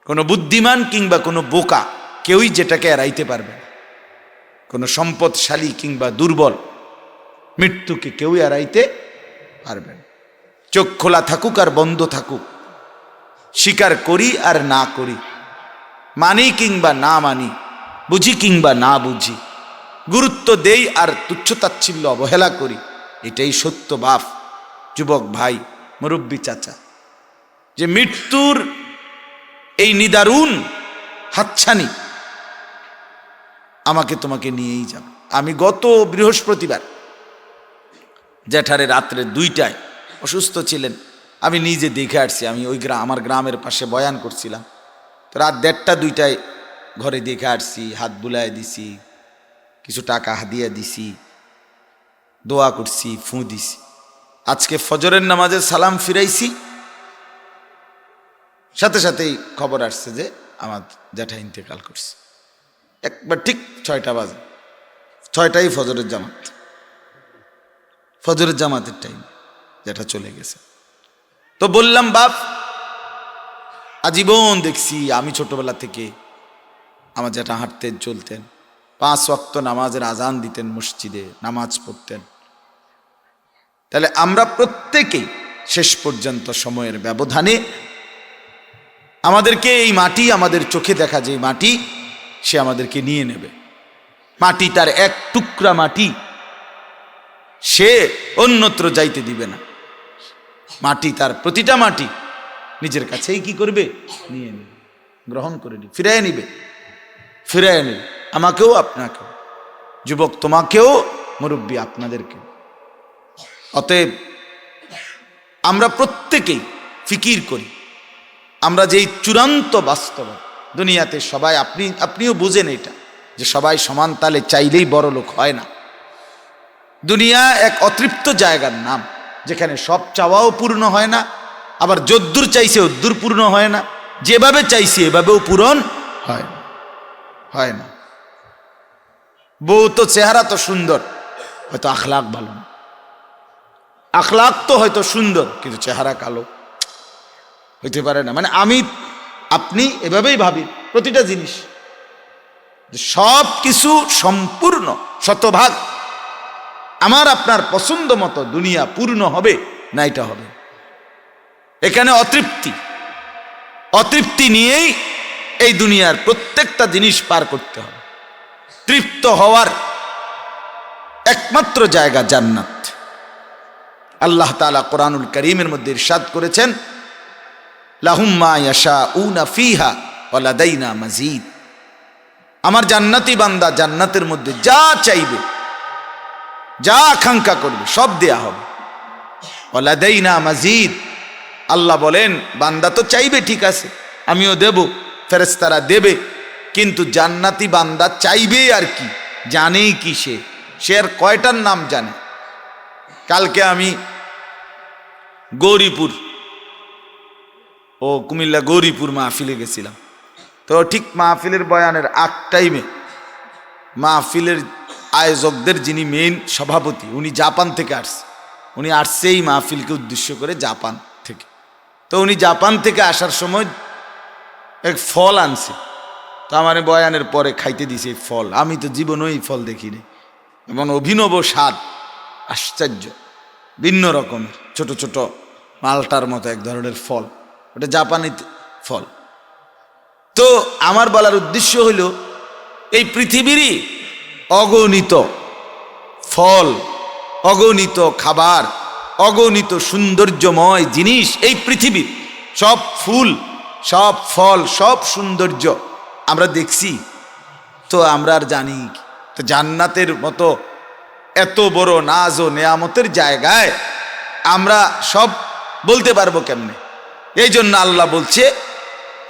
কোনো বুদ্ধিমান কিংবা কোনো বোকা কেউই যেটাকে এড়াইতে পারবে না। কোনো সম্পদশালী কিংবা দুর্বল মৃত্যুকে কেউ এড়াইতে পারবে না। চোখ খোলা থাকুক আর বন্ধ থাকুক, স্বীকার করি আর না করি, মানি কিংবা না মানি, বুঝি কিংবা না বুঝি, গুরুত্ব দেই আর তুচ্ছতাচ্ছিল্য অবহেলা করি, এটাই সত্য বাপ, যুবক ভাই, মুরব্বী চাচা, যে মৃত্যুর এই নিদারুণ হাতছানি আমাকে তোমাকে নিয়েই যাবে। আমি গত বৃহস্পতিবার জ্যাঠারে রাত্রে 2টায় অসুস্থ ছিলেন, আমি নিজে দেখে আসছি। আমি ওই আমার গ্রামের পাশে বয়ান করছিলাম, তো রাত 1:30 2টায় ঘরে দেখে আসছি, হাত বুলায় দিছি, কিছু টাকা হাদিয়া দিছি, দোয়া করছি, ফুঁ দিছি। আজকে ফজরের নামাজে সালাম ফিরাইছি, সাথে সাথেই খবর আসছে যে আমার জ্যাঠা ইন্তেকাল করছে। একবার ঠিক 6টা বাজে, 6টাই ফজরের জামাত, ফজরের জামাতের টাইম, জ্যাঠা চলে গেছে। তো বললাম, বাপ, আজীবন দেখছি আমি ছোটবেলা থেকে আমার জ্যাঠা হাঁটতেন, চলতেন, 5 ওয়াক্ত নামাজের আজান দিতেন, মসজিদে নামাজ পড়তেন। তাহলে আমরা প্রত্যেকেই শেষ পর্যন্ত সময়ের ব্যবধানে আমাদেরকে এই মাটি, আমাদের চোখে দেখা যে মাটি, সে আমাদেরকে নিয়ে নেবে। মাটি তার এক টুকরা মাটি সে অন্যত্র যাইতে দিবে না। মাটি তার প্রতিটা মাটি নিজের কাছেই কি করবে, নিয়ে নেবে, গ্রহণ করে নিবে, ফিরাইয়া নিবে, আমাকেও আপনাকেও, যুবক তোমাকেও, মুরব্বী আপনাদেরকে। অতএব আমরা প্রত্যেকেই ফিকির করি, আমরা যেই চূড়ান্ত বাস্তব দুনিয়াতে সবাই, আপনিও বুঝেন এটা, যে সবাই সমান তালে চাইলেই বড় লোক হয় না। দুনিয়া এক অতৃপ্ত জায়গার নাম, যেখানে সব চাওয়াও পূর্ণ হয় না, আবার যদ্দূর চাইছে অদ্দূর পূর্ণ হয় না, যেভাবে চাইছি এভাবেও পূরণ হয় না, হয় না। বউ তো চেহারা তো সুন্দর, হয়তো আখলাক ভালো না। আখলাক তো হয়তো সুন্দর, কিন্তু চেহারা কালো, হইতে পারে না। মানে আমি আপনি এভাবেই ভাবি প্রতিটা জিনিস, সব কিছু সম্পূর্ণ শতভাগ আমার আপনার পছন্দ মতো দুনিয়া পূর্ণ হবে না, এটা হবে। এখানে অতৃপ্তি, অতৃপ্তি নিয়েই এই দুনিয়ার প্রত্যেকটা জিনিস পার করতে হবে। তৃপ্ত হওয়ার একমাত্র জায়গা জান্নাত। আল্লাহ তাআলা কোরআনুল কারীমের মধ্যে ইরশাদ করেছেন, লাহুম মা ইয়াশাউনা ফিহা ওয়া লাদাইনা মাজিদ। আমার জান্নাতি বান্দা জান্নাতের মধ্যে যা চাইবে, যা আকাঙ্ক্ষা করবে সব দেয়া হবে। ওয়া লাদাইনা মাজিদ, আল্লাহ বলেন বান্দা তো চাইবে, ঠিক আছে, আমিও দেব, ফেরেশতারা দেবে, কিন্তু জান্নাতি বান্দা চাইবে আর কি, জানেই কি সে আর কয়টার নাম জানে। কালকে আমি গৌরীপুর কুমিল্লা গৌরীপুর মাহফিলে গেছিলাম। তো ঠিক মাহফিলের বয়ানের আগ টাইমে মাহফিলের আয়োজকদের যিনি মেইন সভাপতি, উনি জাপান থেকে আসছে। উনি আসছে এই মাহফিলকে উদ্দেশ্য করে জাপান থেকে। তো উনি জাপান থেকে আসার সময় এক ফল আনছে, তো আমার বয়ানের পরে খাইতে দিছে এই ফল। আমি তো জীবনেও এই ফল দেখিনি, এমন অভিনব স্বাদ, আশ্চর্য, ভিন্ন রকমের, ছোট ছোট মালটার মতো এক ধরনের ফল, ওটা জাপানি ফল। তো আমার বলার উদ্দেশ্য হইল, এই পৃথিবীরই অগণিত ফল, অগণিত খাবার, অগণিত সৌন্দর্যময় জিনিস এই পৃথিবীর, সব ফুল, সব ফল, সব সৌন্দর্য আমরা দেখছি, তো আমরা আর জানি। তো জান্নাতের মতো এত বড় নাজ ও নেয়ামতের জায়গায় আমরা সব বলতে পারবো কেমনে? এই জন্য আল্লাহ বলছে,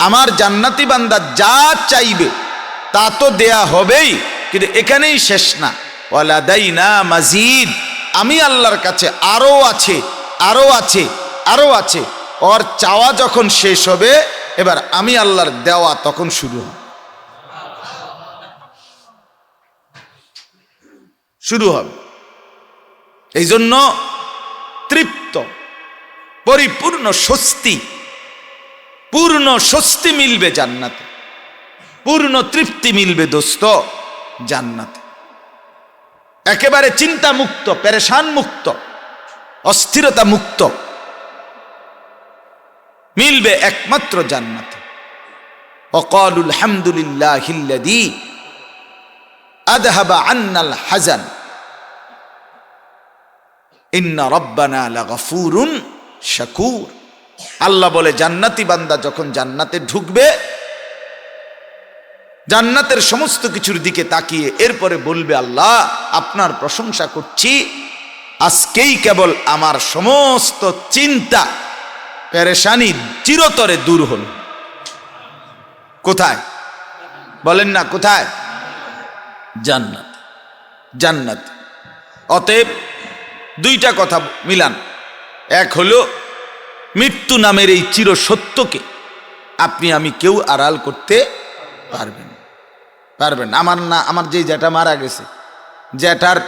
আমার জান্নাতি বান্দা যা চাইবে তা তো দেয়া হবেই, কিন্তু এখানেই শেষ না। ওয়ালাদাইনা মাজিদ, আমি আল্লাহর কাছে আরো আছে, আরো আছে, আরো আছে। ওর চাওয়া যখন শেষ হবে, এবার আমি আল্লাহর দেওয়া তখন শুরু হবে, শুরু হবে। এই জন্য তৃপ্ত, পরিপূর্ণ স্বস্তি, পূর্ণ স্বস্তি মিলবে জান্নাতে, পূর্ণ তৃপ্তি মিলবে দোস্ত জান্নাতে। একেবারে চিন্তা মুক্ত, পেরেশান মুক্ত, অস্থিরতা মুক্ত মিলবে একমাত্র জান্নাতে। ওয়াকালুল হামদুলিল্লাহিল্লাযী আযহাবা আন্নাল হাযান ইন্না রাব্বানা লাগফুরুন শাকুর। আল্লাহ বলে, জান্নাতি বান্দা যখন জান্নাতে ঢুকবে, জান্নাতের সমস্ত কিছুর দিকে তাকিয়ে এরপরে বলবে, আল্লাহ আপনার প্রশংসা করছি, আজকেই কেবল আমার সমস্ত চিন্তা পেরেশানি চিরতরে দূর হল। কোথায় বলেন না, কোথায়? জান্নাত, জান্নাত। অতএব দুইটা কথা মিলান। এক হলো, মৃত্যু নামের এই চির সত্যকে আপনি আমি কেউ আড়াল করতে পারবেন, পারবেন। আমার যে জ্যাঠা মারা গেছে, জ্যাঠার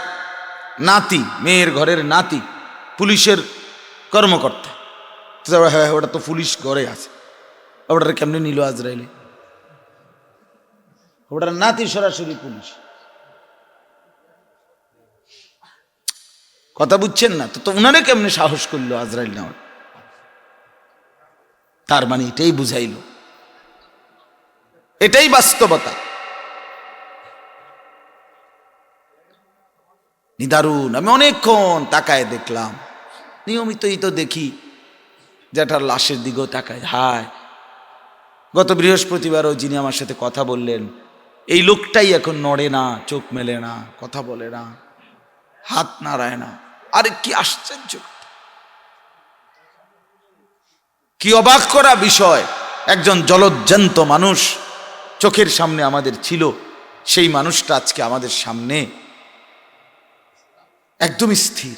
নাতি, মেয়ের ঘরের নাতি পুলিশের কর্মকর্তা, হ্যাঁ ওটা তো পুলিশ ঘরে আছে, ওটার কেমনি নিল আজরাইলে? ওটার নাতি সরাসরি পুলিশ, কথা বুঝছেন না? তো উনারে কেমনে সাহস করলো আজরাইল নেওয়ার? তার মানে এটাই বুঝাইল, এটাই বাস্তবতা। নিদারুণ। আমি অনেকক্ষণ তাকায় দেখলাম, নিয়মিতই তো দেখি, যেটার লাশের দিকেও তাকায়। হায়, গত বৃহস্পতিবারও যিনি আমার সাথে কথা বললেন, এই লোকটাই এখন নড়ে না, চোখ মেলে না, কথা বলে না, হাত নাড়ায় না। আরে কি আশ্চর্য, কি অবাক করা বিষয়! একজন জলজ্জান্ত মানুষ চোখের সামনে আমাদের ছিল, সেই মানুষটা আজকে আমাদের সামনে একদম স্থির।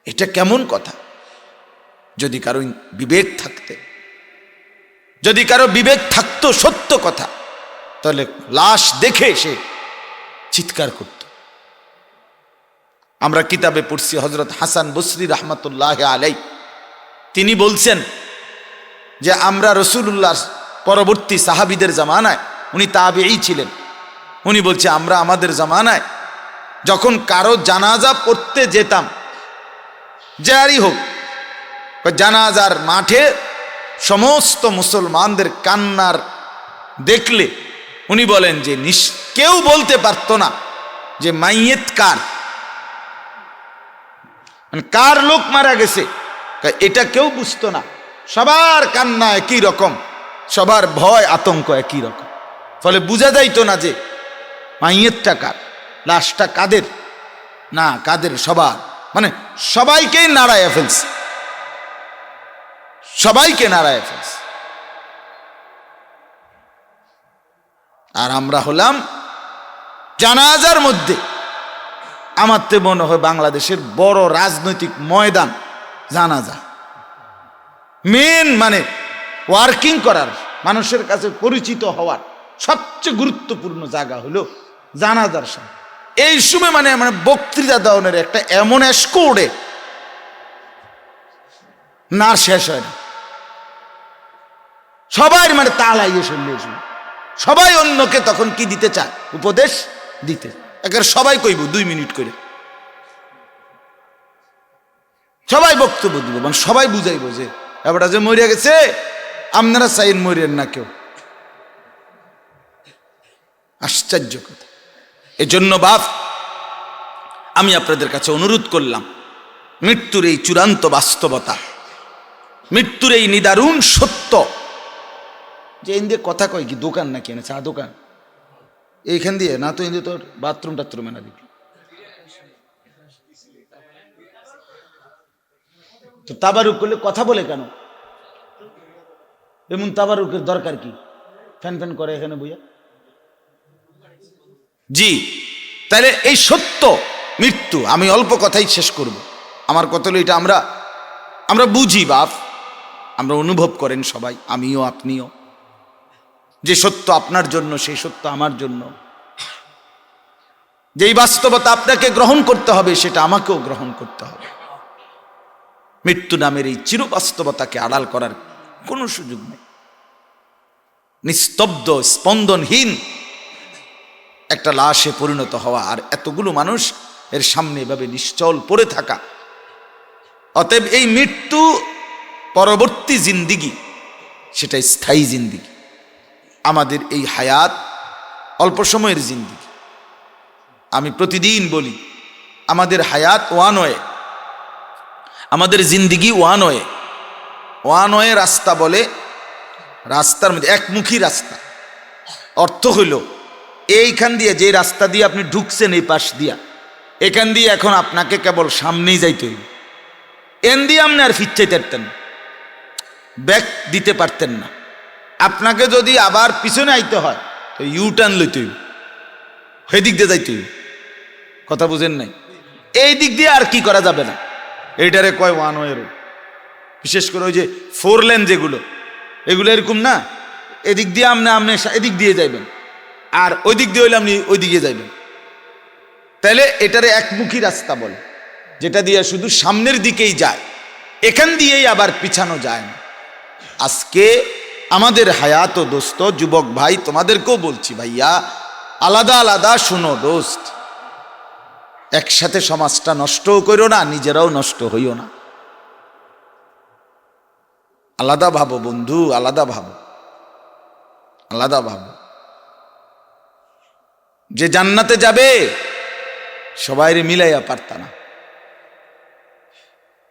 এটা কেমন কথা? যদি কারো বিবেক থাকতে, যদি কারো বিবেক থাকতো সত্য কথা, তাহলে লাশ দেখে সে চিৎকার করত। আমরা কিতাবে পড়ছি হযরত হাসান বসরি রাহমাতুল্লাহ আলাই, তিনি বলছেন যে আমরা রাসূলুল্লাহ পরবর্তী সাহাবীদের জামানায়, উনি তাবেঈ ছিলেন, উনি বলছে আমরা আমাদের জামানায় যখন কারো জানাজা পড়তে যেতাম, যারই হোক, জানাজার মাঠে সমস্ত মুসলমানদের কান্নার দেখলে উনি বলেন যে কেউ বলতে পারতো না যে মাইয়েত কার, মানে কার লোক মারা গেছে, এটা কেউ বুঝতো না। সবার কান্না একই রকম, সবার ভয় আতঙ্ক একই রকম, ফলে বোঝা যাইতো না যে মাইয়েতটা কার, লাশটা কাদের, না কাদের সবার, মানে সবাইকেই নাড়াইয়া ফেলছে, সবাইকে নাড়াইয়া ফেলছে। আর আমরা হলাম জানাজার মধ্যে, আমার তো মনে হয় বাংলাদেশের বড় রাজনৈতিক ময়দান জানাজা, মেন মানে ওয়ার্কিং করার, মানুষের কাছে পরিচিত হওয়ার সবচেয়ে গুরুত্বপূর্ণ জায়গা হলো জানাজার সময়। এই সময় মানে মানে বক্তৃতা দেওয়ার একটা এমন এসকোড়ে না শেষ হয় না, সবাই মানে তালাইয়ে শুনলে, সবাই অন্যকে তখন কি দিতে চায়, উপদেশ দিতে, একের সবাই কইব 2 মিনিট করে, সবাই বক্তব্য দিব, মানে সবাই বুঝাইব যে এবারটা যে মরিয়া গেছে আপনারা চাইন মরিয়েন না কেউ। আশ্চর্য কথা। এজন্য বাপ আমি আপনাদের কাছে অনুরোধ করলাম, মৃত্যুর এই চূড়ান্ত বাস্তবতা, মৃত্যুর এই নিদারুণ সত্য, যে এন দিয়ে কথা কয় কি দোকান নাকি, চা দোকান এইখান দিয়ে না, তো এন দিয়ে তোর বাথরুম টাথরুমে না দিবি, তো তাবারুক করলে কথা বলে কেন, এমন তাবারুকের দরকার কি, ফ্যান ফ্যান করে এখানে বইয়া। জি, তাহলে এই সত্য মৃত্যু, আমি অল্প কথাই শেষ করব। আমার কথা হলো এটা আমরা বুঝি বাপ, আমরা অনুভব করেন সবাই, আমিও আপনিও, যে সত্য আপনার জন্য সেই সত্য আমার জন্য, যেই বাস্তবতা আপনাকে গ্রহণ করতে হবে সেটা আমাকেও গ্রহণ করতে হবে। মৃত্যু নামের এই চির বাস্তবতাকে আড়াল করার কোনো সুযোগ নেই। নিস্তব্ধ স্পন্দনহীন একটা লাশে পরিণত হওয়া, আর এতগুলো মানুষ এর সামনে এভাবে নিশ্চল পড়ে থাকা। অতএব এই মৃত্যু পরবর্তী জিন্দিগি, সেটা স্থায়ী জিন্দিগি। আমাদের এই হায়াত অল্প সময়ের জিন্দিগি। আমি প্রতিদিন বলি আমাদের হায়াত ওয়ান ওয়ে, আমাদের জিন্দিগি ওয়ান ওয়ে। ওয়ান ওয়ে রাস্তা বলে, রাস্তার মধ্যে একমুখী রাস্তা। অর্থ হইল এইখান দিয়ে, যে রাস্তা দিয়ে আপনি ঢুকছেন এই পাশ দিয়া, এখান দিয়ে এখন আপনাকে কেবল সামনেই যাইতে হইব, এন দিয়ে আপনি আর ফিরতে পারতেন, ব্যাক দিতে পারতেন না। আপনাকে যদি আবার পিছনে আইতে হয় তো ইউটার্ন লইতে হইব, সেদিক দিয়ে যাইতে হইব। কথা বুঝেন নাই? এই দিক দিয়ে আর কি করা যাবে না, এইটারে কয় ওয়ান ওয়ে রোড। বিশেষ করে ওই যে 4 লেন যেগুলো, এগুলো এরকম না, এদিক দিয়ে আপনি এদিক দিয়ে যাইবেন, আর ওই দিক দিয়ে হইলে আপনি ওই দিকে যাইবেন। তাহলে এটারে একমুখী রাস্তা বলে, যেটা দিয়ে শুধু সামনের দিকেই যায়, এখান দিয়েই আবার পিছানো যায় না। আজকে আমাদের হায়াত ও দোস্ত, যুবক ভাই, তোমাদেরকেও বলছি ভাইয়া, আলাদা আলাদা শুনো দোস্ত, একসাথে সমাজটা নষ্টও করো না, নিজেরাও নষ্ট হইও না। আলাদা ভাবো বন্ধু, আলাদা ভাবো, আলাদা ভাবো। যে জান্নাতে যাবে সবাইরে মিলাইয়া পারতা না,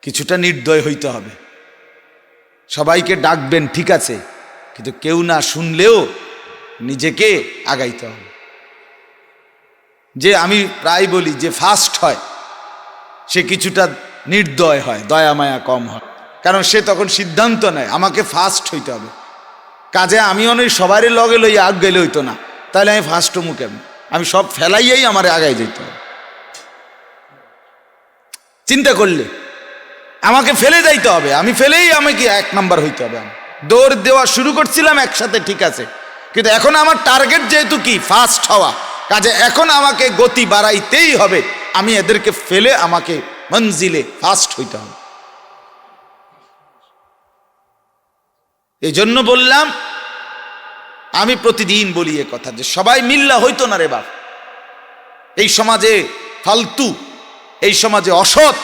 কিছুটা নির্দয় হইতে হবে। সবাইকে ডাকবেন ঠিক আছে, কিন্তু কেউ না শুনলেও নিজেকে আগাইতে হবে। যে আমি প্রায় বলি যে ফাস্ট হয় সে কিছুটা নির্দয় হয়, দয়া মায়া কম হয়, কারণ সে তখন সিদ্ধান্ত নেয় আমাকে ফাস্ট হইতে হবে। কাজে আমি অনেক সবারই লগে লইয়া আগ গেলে হইতো না, তাহলে আমি ফাস্ট মুখে আমি সব ফেলাইয়াই আমার আগাই যেতে হবে। চিন্তা করলে আমাকে ফেলে যাইতে হবে, আমি ফেলেই আমাকে 1 নাম্বার হইতে হবে। দৌড় দেওয়া শুরু করছিলাম একসাথে, ঠিক আছে, কিন্তু এখন আমার টার্গেট যেহেতু কি ফাস্ট হওয়া, কাজে এখন আমাকে গতি বাড়াইতেই হবে, আমি এদেরকে ফেলে আমাকে মঞ্জিলে ফাস্ট হইতে হবে। এই জন্য বললাম, আমি প্রতিদিন বলি এ কথা যে সবাই মিল্লা হইতো না রে বাপ। এই সমাজে ফালতু, এই সমাজে অসৎ,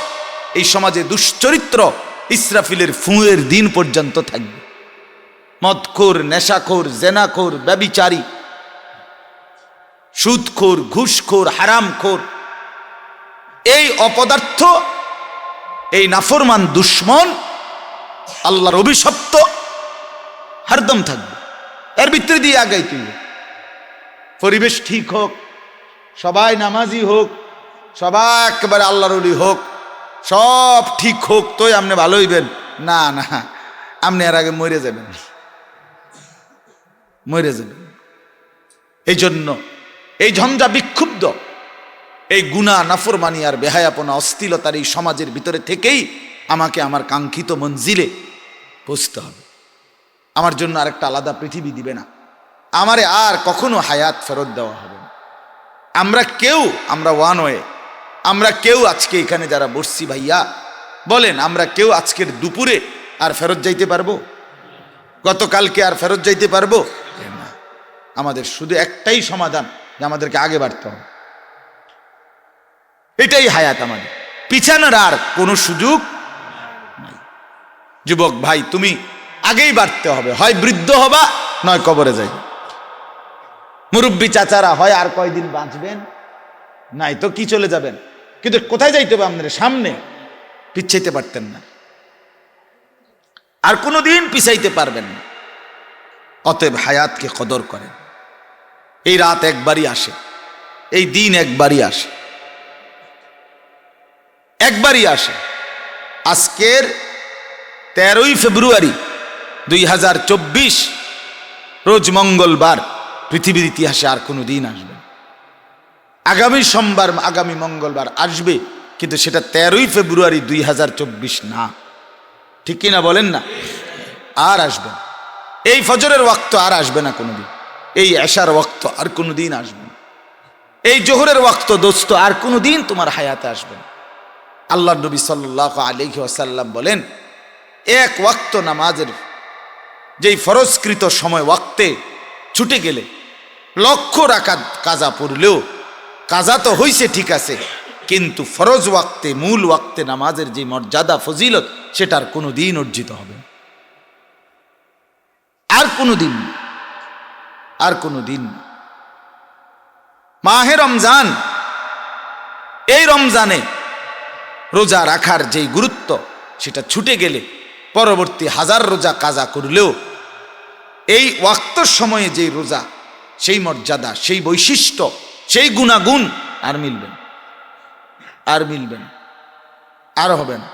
এই সমাজে দুশ্চরিত্র ইসরাফিলের ফুঁয়ের দিন পর্যন্ত থাকবে। মদখোর, নেশাখোর, জেনাখোর, ব্যভিচারী, সুদখোর, ঘুষখোর, হারামখোর, এই অপদার্থ, এই নাফরমান দুশ্মন, আল্লাহর অভিশপ্ত হরদম থাকবে। এর ভিতরে দিয়ে আগাই তুই, পরিবেশ ঠিক হোক, সবাই নামাজি হোক, সবাই একেবারে আল্লাহর ওলি হোক, সব ঠিক হোক, তোই আপনি ভালো হইবেন না, না, আপনি এর আগে মরে যাবেন, মরে যাবেন। এই জন্য এই ঝঞ্ঝা বিক্ষুব্ধ, এই গুনাহ, নাফরমানি আর বেহায়াপনা, অশ্লীলতার এই সমাজের ভিতরে থেকেই আমাকে আমার কাঙ্ক্ষিত মঞ্জিলে পৌঁছতে হবে। আমার জন্য আরেকটা আলাদা পৃথিবী দিবে না, আমারে আর কখনো হায়াত ফেরত দেওয়া হবে না। আমরা ওয়ান ওয়ে, আমরা কেউ আজকে এখানে যারা বসছি ভাইয়া বলেন, আমরা কেউ আজকের দুপুরে আর ফেরত যাইতে পারবো? গতকালকে আর ফেরত যাইতে পারবো না। আমাদের শুধু একটাই সমাধান, যে আমাদেরকে আগে বাড়তে হবে। এটাই হায়াত আমাদের, পিছানোর আর কোনো সুযোগ নাই। যুবক ভাই, তুমি আগেই বাড়তে হবে, হয় বৃদ্ধ হবা নয় কবরে যাই। মুরব্বী চাচারা হয় আর কয়দিন বাঁচবেন, নাই তো কি চলে যাবেন, কিন্তু কোথায় যাইতে হবে আপনাদের? সামনে। পিছাইতে পারতেন না, আর কোনোদিন পিছাইতে পারবেন না। অতএব হায়াতকে কদর করেন। এই রাত একবারই আসে, এই দিন একবারই আসে, একবারই আসে। আজকের 13ই ফেব্রুয়ারি 2024 রোজ মঙ্গলবার, পৃথিবীর ইতিহাসে আর কোনো দিন আসবে। আগামী সোমবার, আগামী মঙ্গলবার আসবে, কিন্তু সেটা 13ই ফেব্রুয়ারি 2024 না, ঠিক কিনা বলেন না? আর আসবে না। এই ফজরের ওয়াক্ত আর আসবে না কোনোদিন, এই এশার ওয়াক্ত আর কোনোদিন আসবে না, এই জোহরের ওয়াক্ত দোস্ত আর কোনোদিন তোমার হায়াতে আসবে না। আল্লাহ নবী সাল্লাল্লাহু আলাইহি ওয়াসাল্লাম বলেন, এক ওয়াক্ত নামাজের যেই ফরজকৃত সময় ওয়াক্তে ছুটে গেলে, লক্ষ রাকাত কাজা পড়লেও, কাজা তো হইছে ঠিক আছে, কিন্তু ফরজ ওয়াক্তে, মূল ওয়াক্তে নামাজের যে মর্যাদা, ফজিলত, সেটার কোনো দিন অর্জিত হবে আর কোনো দিন, আর কোনো দিন। মাহে রমজান, এই রমজানে রোজা রাখার যেই গুরুত্ব, সেটা ছুটে গেলে পরবর্তী 1000 রোজা কাজা করলেও এই ওয়াক্তর সময়ে যেই রোজা, সেই মর্যাদা, সেই বৈশিষ্ট্য, সেই গুণাগুণ আর মিলবে না, আর মিলবে না, আর হবে না।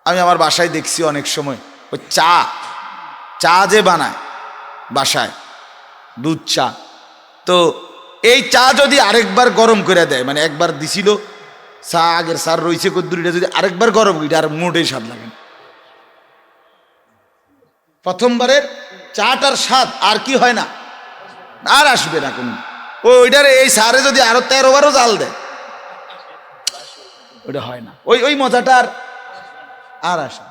আমি আমার বাসায় দেখছি অনেক সময় ওই চা যে বানায় বাসায়, দুধ চা, তো এই চা যদি আরেকবার গরম করে দেয়, মানে একবার দিছিল চা, আগের সার রয়েছে কদ্দুরিটা, যদি আরেকবার গরম, এটা আর মোটেই স্বাদ লাগে না। প্রথমবারের চাটার স্বাদ আর কি হয় না, আর আসবে না কোনো। ওইটার এই সারে যদি আরো 13 বারও জাল দেয়, ওইটা হয় না, ওই মজাটা আর আসে।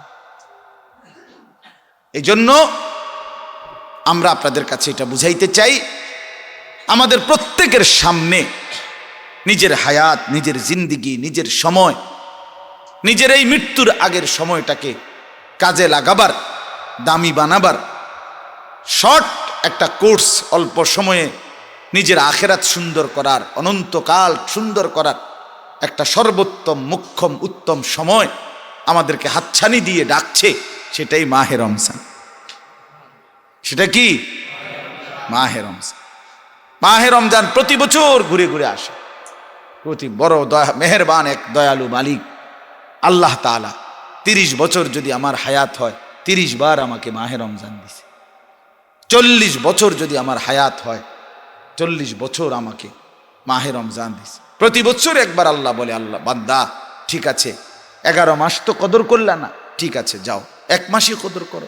এই জন্য আমরা আপনাদের কাছে এটা বুঝাইতে চাই, আমাদের প্রত্যেকের সামনে নিজের হায়াত, নিজের জিন্দিগি, নিজের সময়, নিজের এই মৃত্যুর আগের সময়টাকে কাজে লাগাবার, দামি বানাবার শর্ট একটা কোর্স, অল্প সময়ে নিজের আখেরাত সুন্দর করার, অনন্তকাল সুন্দর করার একটা সর্বোত্তম, মোক্ষম, উত্তম সময় আমাদেরকে হাতছানি দিয়ে ডাকছে, সেটাই মাহে রমজান। সেটা কি? মাহে রমজান। মাহে রমজান প্রতি বছর ঘুরে ঘুরে আসে। প্রতি বড় মেহেরবান এক দয়ালু মালিক আল্লাহ তাআলা 30 বছর যদি আমার হায়াত হয়, 30 বার আমাকে মাহে রমজান দিছে। 40 বছর যদি আমার হায়াত হয়, 40 বছর আমাকে মাহে রমজান দিছে। প্রতি বছর একবার আল্লাহ বলে, আল্লাহ বান্দা ঠিক আছে, 11 মাস তো কদর করলা না, ঠিক আছে যাও 1 মাসই কদর করো।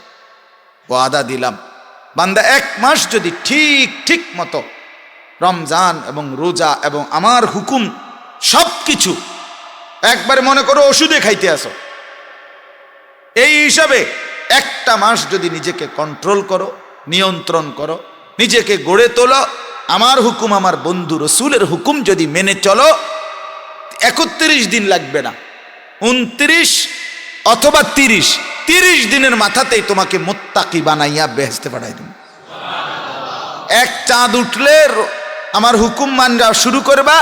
ওয়াদা দিলাম বান্দা 1 মাস যদি ঠিক মতো রমজান এবং রোজা এবং আমার হুকুম সব কিছু একবারে মনে করো ওষুধে খাইতে আসো, এই হিসাবে 1টা মাস যদি নিজেকে কন্ট্রোল করো, নিয়ন্ত্রণ করো, নিজেকে গড়ে তোলো, আমার হুকুম আমার বন্ধু রসুলের হুকুম যদি মেনে চলো, 31 দিন লাগবে না, 29 অথবা 30 দিনের মাথাতেই তোমাকে মুত্তাকি বানাইয়া বেহেশতে পাঠাই দেব। এক চাঁদ উঠলে আমার হুকুম মানা শুরু করবা,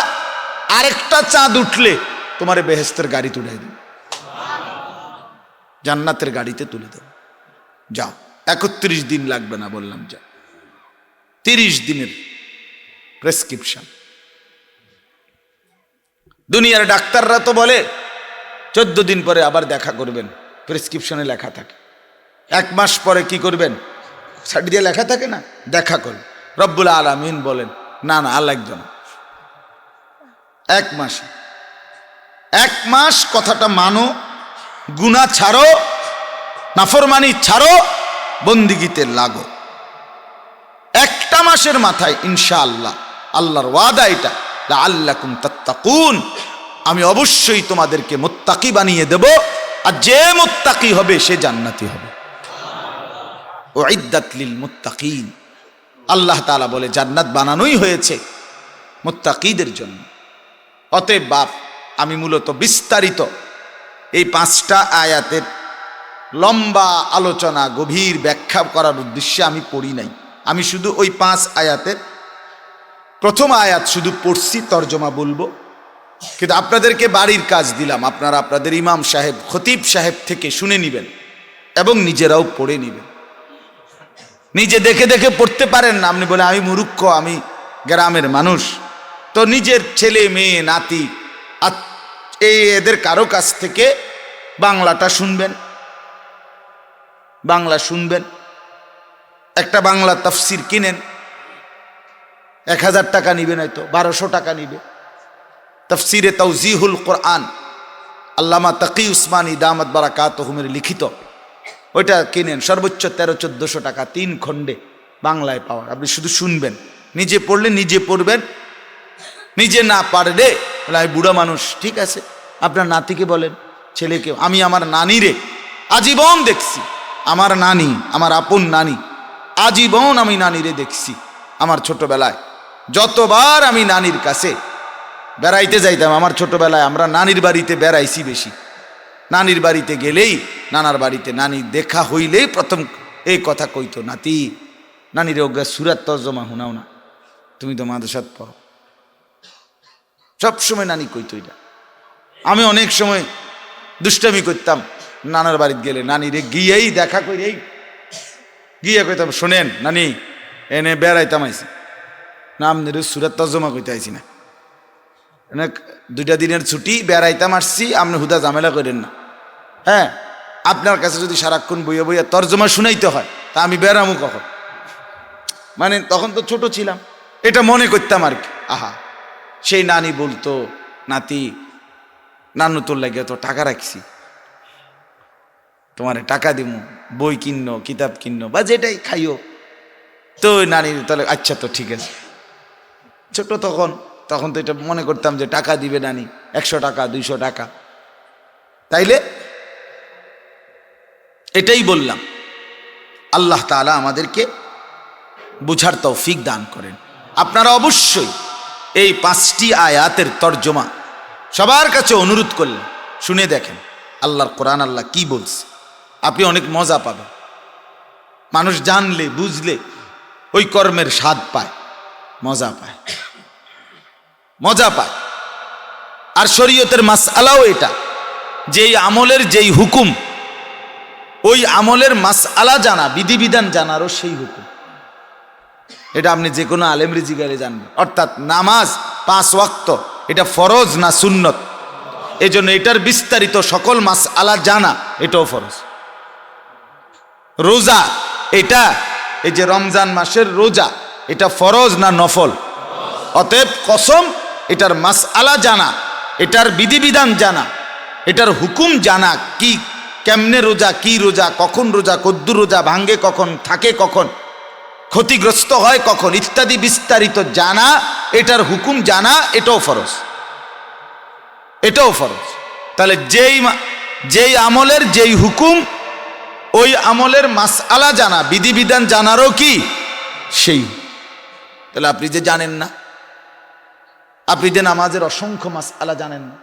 আরেকটা চাঁদ উঠলে তোমার বেহেশতের গাড়ি তুলে দেব, জান্নাতের গাড়িতে তুলে দেব। যাও, 31 দিন লাগবে না বললাম, যা 30 দিনের প্রেসক্রিপশন। দুনিয়ার ডাক্তাররা তো বলে 14 দিন পরে আবার দেখা করবেন, প্রেসক্রিপশনে লেখা থাকে। 1 মাস পরে কি করবেন, সার্টি দিয়ে লেখা থাকে না, দেখা করবেন। রব্বুল আলামিন বলেন না আর লাগবে না, 1 মাস। 1 মাস কথাটা মানো, গুনাহ ছাড়ো, নাফরমানি ছাড়ো, বন্দিগিতে লাগো। 1টা মাসের মাথায় ইনশাআল্লাহ, আল্লাহর ওয়াদা এটা, লাআল্লাকুম তাত্তাকুন, আমি অবশ্যই তোমাদেরকে মুত্তাকি বানিয়ে দেব, আর যে মুত্তাকি হবে সে জান্নাতি হবে। উইদ্দাত লিল মুত্তাকিন, আল্লাহ তাআলা বলে জান্নাত বানানোই হয়েছে মুত্তাকিদের জন্য। অতএব বাপ, আমি মূলত বিস্তারিত এই 5টা আয়াতের লম্বা আলোচনা, গভীর ব্যাখ্যা করার উদ্দেশ্যে আমি পড়ি নাই। আমি শুধু ওই 5 আয়াতের প্রথম আয়াত শুধু পড়ছি, তর্জমা বলবো। কিন্তু আপনাদেরকে বাড়ির কাজ দিলাম, আপনারা আপনাদের ইমাম সাহেব, খতিব সাহেব থেকে শুনে নেবেন এবং নিজেরাও পড়ে নেবেন। নিজে দেখে দেখে পড়তে পারেন না, আপনি বলে আমি মূর্খ, আমি গ্রামের মানুষ, তো নিজের ছেলে মেয়ে নাতি এদের কারো কাছ থেকে বাংলাটা শুনবেন, বাংলা শুনবেন। একটা বাংলা তাফসির কিনেন, 1000 টাকা নিবে, নয়তো 1200 টাকা নিবে। তাফসিরে তাওজিহুল কোরআন, আল্লামা তাকি উসমানী দামাত বারাকাতুহুমের লিখিত, ওইটা কিনেন, সর্বোচ্চ 1300-1400 টাকা, 3 খণ্ডে বাংলায় পাওয়ার। আপনি শুধু শুনবেন, নিজে পড়লে নিজে পড়বেন, নিজে না পারলে আমি বুড়া মানুষ, ঠিক আছে, আপনার নাতিকে বলেন, ছেলেকে। আমি আমার নানিরে আজীবন দেখছি, আমার নানি, আমার আপন নানি, আজীবন আমি নানিরে দেখছি। আমার ছোটবেলায় যতবার আমি নানির কাছে বেড়াইতে যাইতাম, আমার ছোটবেলায় আমরা নানির বাড়িতে বেড়াইছি বেশি। নানির বাড়িতে গেলেই, নানার বাড়িতে নানি দেখা হইলেই প্রথম এই কথা কইতো, নাতি, নানির অজ্ঞা সুরাত তর্জমা হুনাও না, তুমি তো মাদ্রাসাত পড়ো। সবসময় নানি কইতো এটা। আমি অনেক সময় দুষ্টামি করতাম, নানার বাড়িতে গেলে নানিরে গিয়েই দেখা করেই গিয়ে কইতাম, শোনেন নানি, এনে বেড়াইতাম আইছি না, আপনার সুরাত তর্জমা কইতে আইছি না, 2টা দিনের ছুটি, বেড়াইতাম আসছি, আপনি হুদা ঝামেলা করেন না। হ্যাঁ, আপনার কাছে যদি সারাক্ষণ বইয়া বইয়া তর্জমা শুনাইতে হয়, তা আমি বেড়ামু কখন? মানে তখন তো ছোট ছিলাম, এটা মনে করতাম আর কি। আহা, সেই নানি বলতো, নাতি, নানু তোর লাগে তো টাকা রাখছি, তোমারে টাকা দিমু, বই কিনো, কিতাব কিনো, বা যেটাই খাইও। তো নানির তাহলে আচ্ছা, তো ঠিক আছে। ছোট তখন তো এটা মনে করতাম যে টাকা দিবে নানি, 100 টাকা 200 টাকা। তাইলে এটাই বললাম, আল্লাহ তাআলা আমাদেরকে বুঝার তৌফিক দান করেন। আপনারা অবশ্যই এই 5টি আয়াতের তর্জমা সবার কাছে অনুরোধ করলেন, শুনে দেখেন আল্লাহর কোরআন, আল্লাহ কি বলছে, আপনি অনেক মজা পাবেন। মানুষ জানলে বুঝলে ওই কর্মের স্বাদ পায়, মজা পায়। আর শরীয়তের মাসআলাও এটা, যেই আমলের যেই হুকুম, ওই আমলের মাসআলা জানা, বিধিবিধান জানারও সেই হুকুম। এটা আপনি যে কোনো আলেমরে জিজ্ঞাসা জানবেন। অর্থাৎ নামাজ 5 ওয়াক্ত, এটা ফরজ না সুন্নত, এই জন্য এটার বিস্তারিত সকল মাসআলা জানা, এটাও ফরজ। রোজা, এটা এই যে রমজান মাসের রোজা, এটা ফরজ না নফল? অতএব কসম, এটার মাসআলা জানা, এটার বিধিবিধান জানা, এটার হুকুম জানা, কি কেমনে রোজা, কি রোজা, কখন রোজা, কদ্দুর রোজা, ভাঙ্গে কখন, থাকে কখন, ক্ষতিগ্রস্ত হয় কখন, ইত্যাদি বিস্তারিত জানা, এটার হুকুম জানা, এটাও ফরজ, এটাও ফরজ। তাহলে যেই আমলের যেই হুকুম, ওই আমলের মাসআলা জানা, বিধিবিধান জানারও কি সেই। তাহলে আপনি যে জানেন না, আপনি যে নামাজের অসংখ্য মাসআলা জানেন না,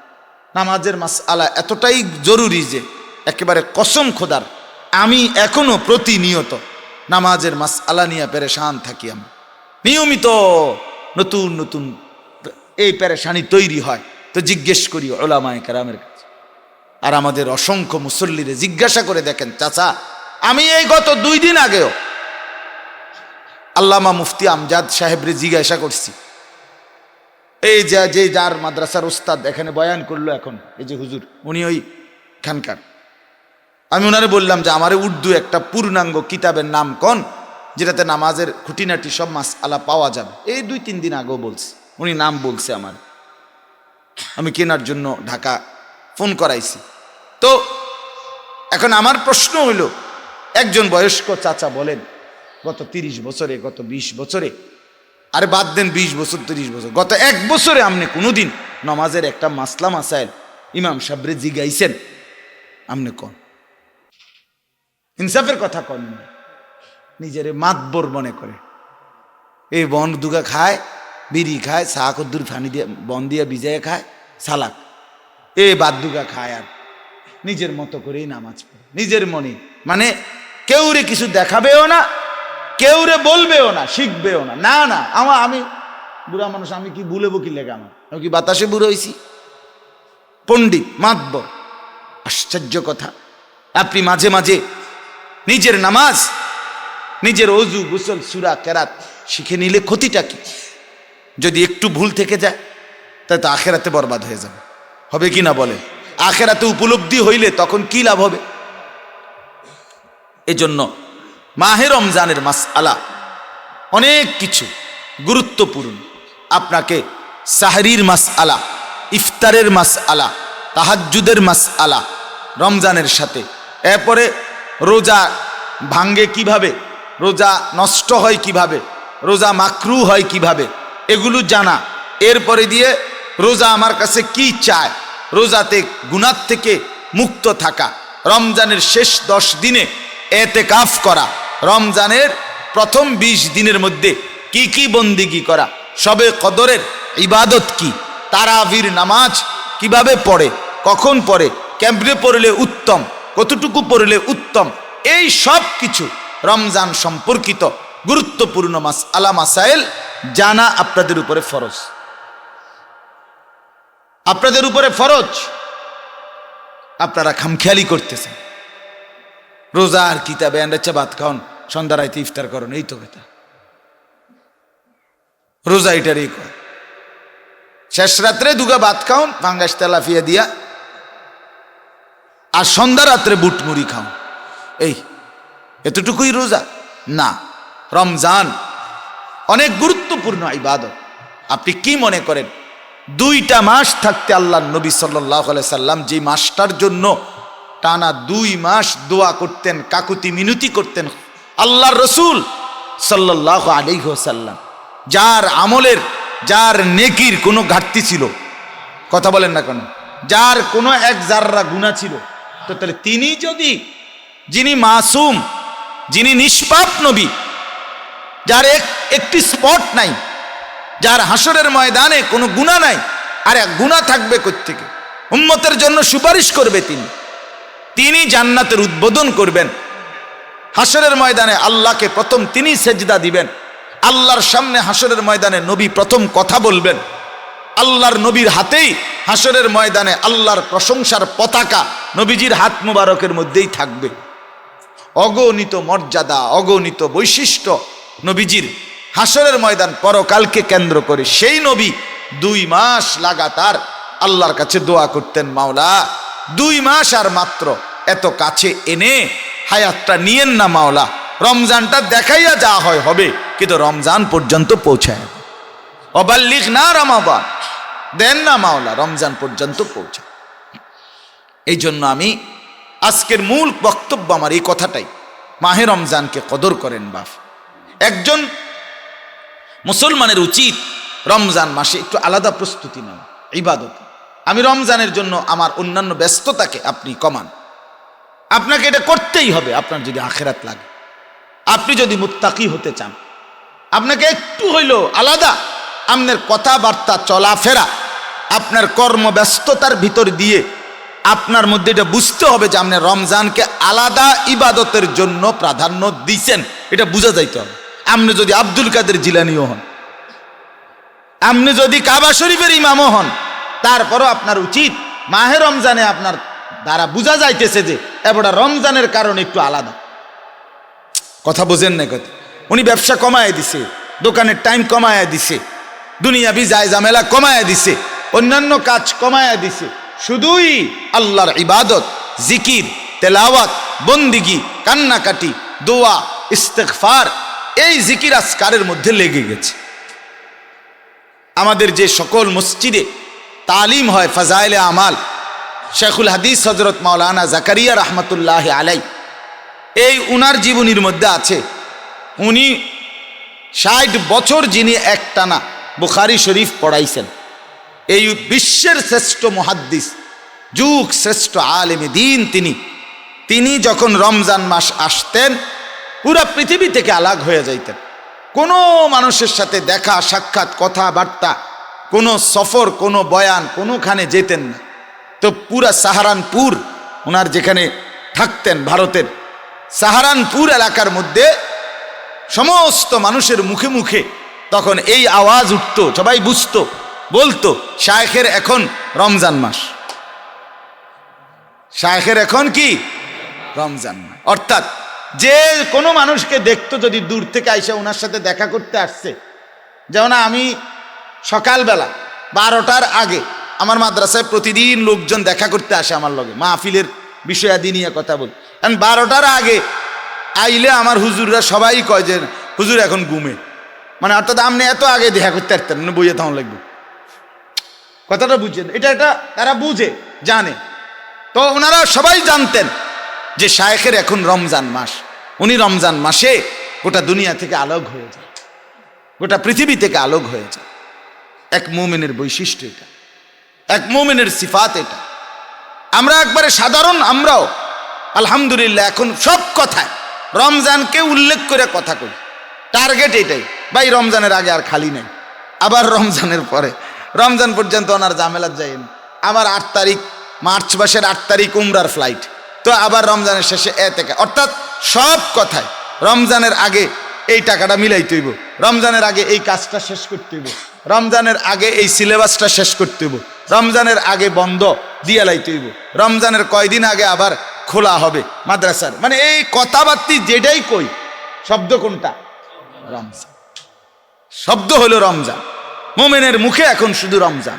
নামাজের মাসআলা এতটাই জরুরি যে একেবারে কসম খোদার আমি এখনো প্রতিনিয়ত নামাজের মাসআলা নিয়ে পেরেশান থাকি। আমি নিয়মিত নতুন নতুন এই পেরেশানি তৈরি হয়, তো জিজ্ঞেস করি উলামায়ে কেরামের কাছে। আর আমাদের অসংখ্য মুসল্লিরে জিজ্ঞাসা করে দেখেন, চাচা আমি এই গত 2 দিন আগেও আল্লামা মুফতি আমজাদ সাহেবরে জিজ্ঞাসা করছি, এই যে যার মাদ্রাসার উস্তাদ এখানে বয়ান করলো এখন, এই যে হুজুর, উনি ওই খানকার। আমি ওনারে বললাম যে আমারে উর্দু একটা পূর্ণাঙ্গ কিতাবের নাম কোন, যেটাতে নামাজের খুঁটিনাটি সব মাসআলা পাওয়া যাবে। এই 2-3 দিন আগেও বলছি, উনি নাম বলছে আমার, আমি কেনার জন্য ঢাকা ফোন করাইছি। তো এখন আমার প্রশ্ন হইল, একজন বয়স্ক চাচা বলেন গত 30 বছরে, গত 20 বছরে, আরে বাদ দেন 20 বছর 30 বছর, গত 1 বছরে আপনি কোনোদিন নামাজের একটা মাসলা মাসাইল ইমাম সাহেবরে জিগাইছেন? আপনি কোন ইনসাফের কথা কোন? নিজেরে মাতবর মনে করে, এই বন দুগা খায়, বিড়ি খায়, চা কদ্দুর ফানি দিয়ে বন দিয়ে ভিজাইয়া খায়, সালাক, এই বাদ দুগা খায়, আর নিজের মতো করেই নামাজ পড়ে নিজের মনে। মানে কেউরে কিছু দেখাবেও না, কেউরে বলবেও না, শিখবেও না। না না, আমি বুড়া মানুষ, আমি কি ভুলেবো কি লেগে? আমি কি বাতাসে বুড়ো হয়েছি? পণ্ডিত, মাতবর। আশ্চর্য কথা, আপনি মাঝে মাঝে নিজের নামাজ, নিজের অজু, গোসল, সূরা, কেরাত শিখে নিলে ক্ষতিটা কি? যদি একটু ভুল থেকে যায় তাহলে তো আখেরাতে বরবাদ হয়ে যাবে, হবে কি না বলে? আখেরাতে উপলব্ধি হইলে তখন কি লাভ হবে? এজন্য মাহে রমজানের মাসআলা অনেক কিছু গুরুত্বপূর্ণ। আপনাকে সাহরির মাসআলা, ইফতারের মাসআলা, তাহাজ্জুদের মাসআলা রমজানের সাথে, এরপরে রোজা ভাঙ্গে কিভাবে, রোজা নষ্ট হয় কিভাবে, রোজা মাকরু হয় কিভাবে, এগুলো জানা। এরপরে দিয়ে রোজা আমার কাছে কি চায়, রোজাতে গুনাহ থেকে মুক্ত থাকা, রমজানের শেষ 10 দিনে এতেকাফ করা, রমজানের প্রথম 20 দিনের মধ্যে কি কি বন্দিগি করা, শবে কদরের ইবাদত কি, তারাবির নামাজ কিভাবে পড়ে, কখন পড়ে, কেমনে পড়লে উত্তম, কতটুকু পড়লে উত্তম, এই সব কিছু রমজান সম্পর্কিত গুরুত্বপূর্ণ মাসআলা মাসাইল জানা আপনাদের উপরে ফরজ, আপনাদের উপরে ফরজ। আপনারা খামখেয়ালি করতেছেন, রোজার কিতাবে আন্দাচ্ছা ভাত খাওন, সন্ধ্যা রাইতে ইফতার করুন, এই তো কথা। রোজা এটারই কয়, শেষ রাত্রে দুগা ভাত খাওন ফাঙ্গাস তেলাফিয়া দিয়া, আর সন্ধ্যা রাত্রে বুট মুড়ি খাও, এই এতটুকুই রোজা? না, রমজান অনেক গুরুত্বপূর্ণ ইবাদত। আপনি কি মনে করেন 2টা মাস থাকতে আল্লাহ নবী সাল্লাল্লাহু আলাইহি সাল্লাম যে মাসটার জন্য টানা 2 মাস দোয়া করতেন, কাকুতি মিনতি করতেন, আল্লাহর রসুল সাল্লাল্লাহু আলাইহি ওয়াসাল্লাম, যার আমলের, যার নেকির কোনো ঘাটতি ছিল, কথা বলেন না কেন, যার কোনো 1 জাররা গুনাহ ছিল, তো তাহলে তিনি যদি, যিনি মাসুম, যিনি নিষ্পাপ নবী, যার একটি স্পট নাই, যার হাসরের ময়দানে কোনো গুনাহ নাই, আর এক গুনাহ থাকবে কোত্থেকে? উম্মতের জন্য সুপারিশ করবে তিনি জান্নাতের উদ্বোধন করবেন, হাসরের ময়দানে আল্লাহকে প্রথম তিনি সেজদা দিবেন, আল্লাহর সামনে হাসরের ময়দানে নবী প্রথম কথা বলবেন, আল্লাহর নবীর হাতেই হাসরের ময়দানে আল্লাহর প্রশংসার পতাকা নবীজির হাত মুবারকের মধ্যেই থাকবে। অগণিত মর্যাদা, অগণিত বৈশিষ্ট্য নবীজির হাসরের ময়দান, পরকালকে কেন্দ্র করে। সেই নবী 2 মাস লাগাতার আল্লাহর কাছে দোয়া করতেন, মাওলা 2 মাস আর মাত্র এত কাছে এনে হায়াতটা নিয়েন না মাওলা, রমজানটা দেখাইয়া যা হয় হবে, কিন্তু রমজান পর্যন্ত পৌঁছায়, অবাল্লিগ না রমাদান, দেন না মাওলা রমজান পর্যন্ত পৌঁছায়। এই জন্য আমি আজকের মূল বক্তব্য আমার এই কথাটাই, মাহে রমজানকে কদর করেন বাপ। একজন মুসলমানের উচিত রমজান মাসে একটু আলাদা প্রস্তুতি নেওয়া ইবাদত। আমি রমজানের জন্য আমার অন্যান্য ব্যস্ততাকে আপনি কমান, আপনাকে এটা করতেই হবে। আপনার যদি আখেরাত লাগে, আপনি যদি মুত্তাকি হতে চান, আপনাকে একটু হইলেও আলাদা আপনার কথাবার্তা চলাফেরা, আপনার কর্মব্যস্ততার ভিতর দিয়ে আপনার মধ্যে এটা বুঝতে হবে যে আপনি রমজানকে আলাদা ইবাদতের জন্য প্রাধান্য দিচ্ছেন, এটা বুঝা যাইতে হবে। আপনি যদি আব্দুল কাদের জিলানিও হন, আপনি যদি কাবা শরীফের ইমামও হন, তারপরও আপনার উচিত মাহে রমজানে আপনার দ্বারা বোঝা যাইতেছে যে এবারটা রমজানের কারণে একটু আলাদা। কথা বোঝেন না কথা? উনি ব্যবসা কমায় দিছে, দোকানের টাইম কমায় দিছে, দুনিয়াবি যায় ঝামেলা কমায় দিছে, অন্যান্য কাজ কমায় দিছে, শুধুই আল্লাহর ইবাদত, জিকির, তেলাওয়াত, বন্দিগি, কান্নাকাটি, দোয়া, ইস্তেগফার, এই জিকির আসকারের মধ্যে লেগে গেছে। আমাদের যে সকল মসজিদে তালিম হয় ফাজাইলে আমাল, শেখুল হাদিস হজরত মাওলানা জাকারিয়া রহমতুল্লাহ আলাই, এই উনার জীবনীর মধ্যে আছে, উনি 60 বছর যিনি একটানা বুখারী শরীফ পড়াইছেন, এই বিশ্বের শ্রেষ্ঠ মুহাদ্দিস, যুগ শ্রেষ্ঠ আলেমে দিন তিনি যখন রমজান মাস আসতেন পুরা পৃথিবী থেকে আলাগ হয়ে যাইতেন। কোনো মানুষের সাথে দেখা সাক্ষাৎ কথাবার্তা, কোনো সফর, কোনো বয়ান, কোনোখানে যেতেন না। তো পুরা সাহারানপুর, ওনার যেখানে থাকতেন ভারতের সাহারানপুর এলাকার মধ্যে সমস্ত মানুষের মুখে মুখে তখন এই আওয়াজ উঠতো, সবাই বুঝতো, বলতো শায়েখের এখন রমজান মাস, শায়েখের এখন কি রমজান মাস। অর্থাৎ যে কোনো মানুষকে দেখতো যদি দূর থেকে আইসা ওনার সাথে দেখা করতে আসছে, যেমন আমি সকালবেলা 12টার আগে আমার মাদ্রাসায় প্রতিদিন লোকজন দেখা করতে আসে আমার লগে, মাহফিলের বিষয়াদি নিয়ে কথা বল, কারণ 12টার আগে আইলে আমার হুজুররা সবাই কয় যে হুজুর এখন ঘুমে, মানে অর্থাৎ আপনি এত আগে দেখা করতে আসতেন না, বইয়ে তখন লাগবে। কথাটা বুঝছেন? এটা তারা বুঝে জানে। তো ওনারা সবাই জানতেন যে শায়েখের এখন রমজান মাস, উনি রমজান মাসে গোটা দুনিয়া থেকে আলোক হয়ে যায়, গোটা পৃথিবী থেকে আলোক হয়ে যায়। এক মুমিনের বৈশিষ্ট্য এটা, এক মুমিনের সিফাত এটা। আমরা একবারে সাধারণ, আমরাও আলহামদুলিল্লাহ এখন সব কথায় রমজানকে উল্লেখ করে কথা কই, টার্গেট এটাই, ভাই রমজানের আগে আর খালি নেই, আবার রমজানের পরে, রমজান পর্যন্ত ওনার ঝামেলার যায়নি। আমার 8 তারিখ, মার্চ মাসের 8 তারিখ উমরার ফ্লাইট, তো আবার রমজানের শেষে থেকে, অর্থাৎ সব কথায় রমজানের আগে এই টাকাটা মিলাইতে হইব, রমজানের আগে এই কাজটা শেষ করতে হইব, রমজানের আগে এই সিলেবাসটা শেষ করতে হইব, রমজানের আগে বন্ধ দিয়ে লাইতে হইব, রমজানের কয়দিন আগে আবার খোলা হবে মাদ্রাসার, মানে এই কথাবার্তি যেটাই কই, শব্দ কোনটা? রমজান। শব্দ হলো রমজান। মুমিনের মুখে এখন শুধু রমজান,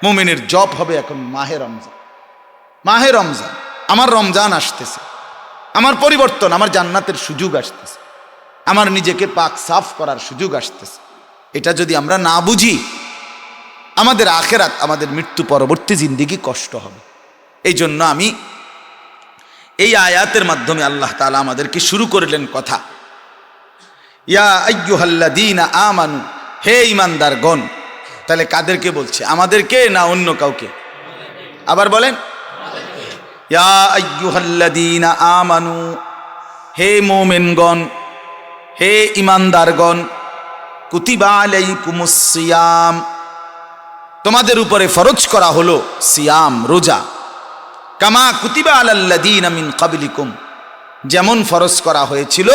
মুমিনের জব হবে এখন মাহে রমজান। মাহে রমজান, আমার রমজান আসতেছে, আমার পরিবর্তন, আমার জান্নাতের সুযোগ আসতেছে, আমার নিজেকে পাক সাফ করার সুযোগ আসতেছে। এটা যদি আমরা না বুঝি, আমাদের আখেরাত, আমাদের মৃত্যু পরবর্তী জিন্দেগি কষ্ট হবে। এই জন্য আমি এই আয়াতের মাধ্যমে আল্লাহ তাআলা আমাদেরকে শুরু করলেন কথা, ইয়া আইয়ুহাল্লাযীনা আমানু, হে ঈমানদারগণ। তাহলে কাদেরকে বলছে? আমাদেরকে না অন্য কাউকে? আবার বলেন, ইয়া আইয়ুহাল্লাযীনা আমানু, হে মুমিনগণ, হে ঈমানদারগণ, কুতিবা আলাইকুমুস সিয়াম, তোমাদের উপরে ফরজ করা হলো সিয়াম, রোজা, কামা কুতিবা আলাল্লাযীনা মিন ক্বাবলিকুম, যেমন ফরজ করা হয়েছিল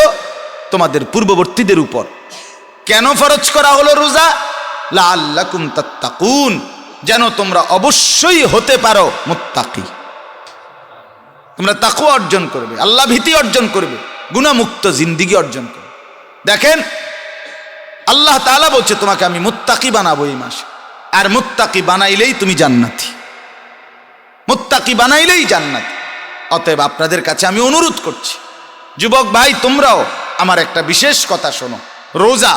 তোমাদের পূর্ববর্তীদের উপর। কেন ফরজ করা হলো রোজা? লাআল্লাকুম তাত্তাকুন, যেন তোমরা অবশ্যই হতে পারো মুত্তাকি, তোমরা তাকওয়া অর্জন করবে, আল্লাহ ভীতি অর্জন করবে, গুনাহমুক্ত জিন্দেগি অর্জন করবে। দেখেন আল্লাহ তাআলা বলছে তোমাকে আমি মুত্তাকি বানাবো এই মাসে, আর মুত্তাকি বানাইলেই তুমি জান্নাতি, মুত্তাকি বানাইলেই জান্নাতি। অতএব আপনাদের কাছে আমি অনুরোধ করছি, যুবক ভাই তোমরাও আমার একটা বিশেষ কথা শোনো। রোজা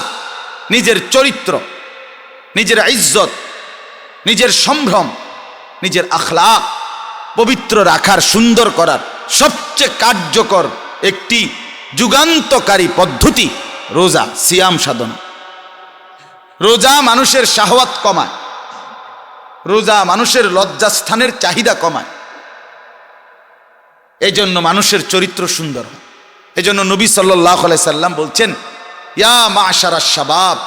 নিজের চরিত্র, নিজের ইজ্জত, নিজের সম্ভ্রম, নিজের আখলাক পবিত্র রাখার, সুন্দর করার সবচেয়ে কার্যকর একটি যুগান্তকারী পদ্ধতি রোজা, সিয়াম সাধনা। রোজা মানুষের শাহওয়াত কমায়, রোজা মানুষের লজ্জাস্থানের চাহিদা কমায়, এই জন্য মানুষের চরিত্র সুন্দর হয়। এই জন্য নবী সাল্লাল্লাহু আলাইহি সাল্লাম বলছেন, ইয়া মাশারাশ শাবাব,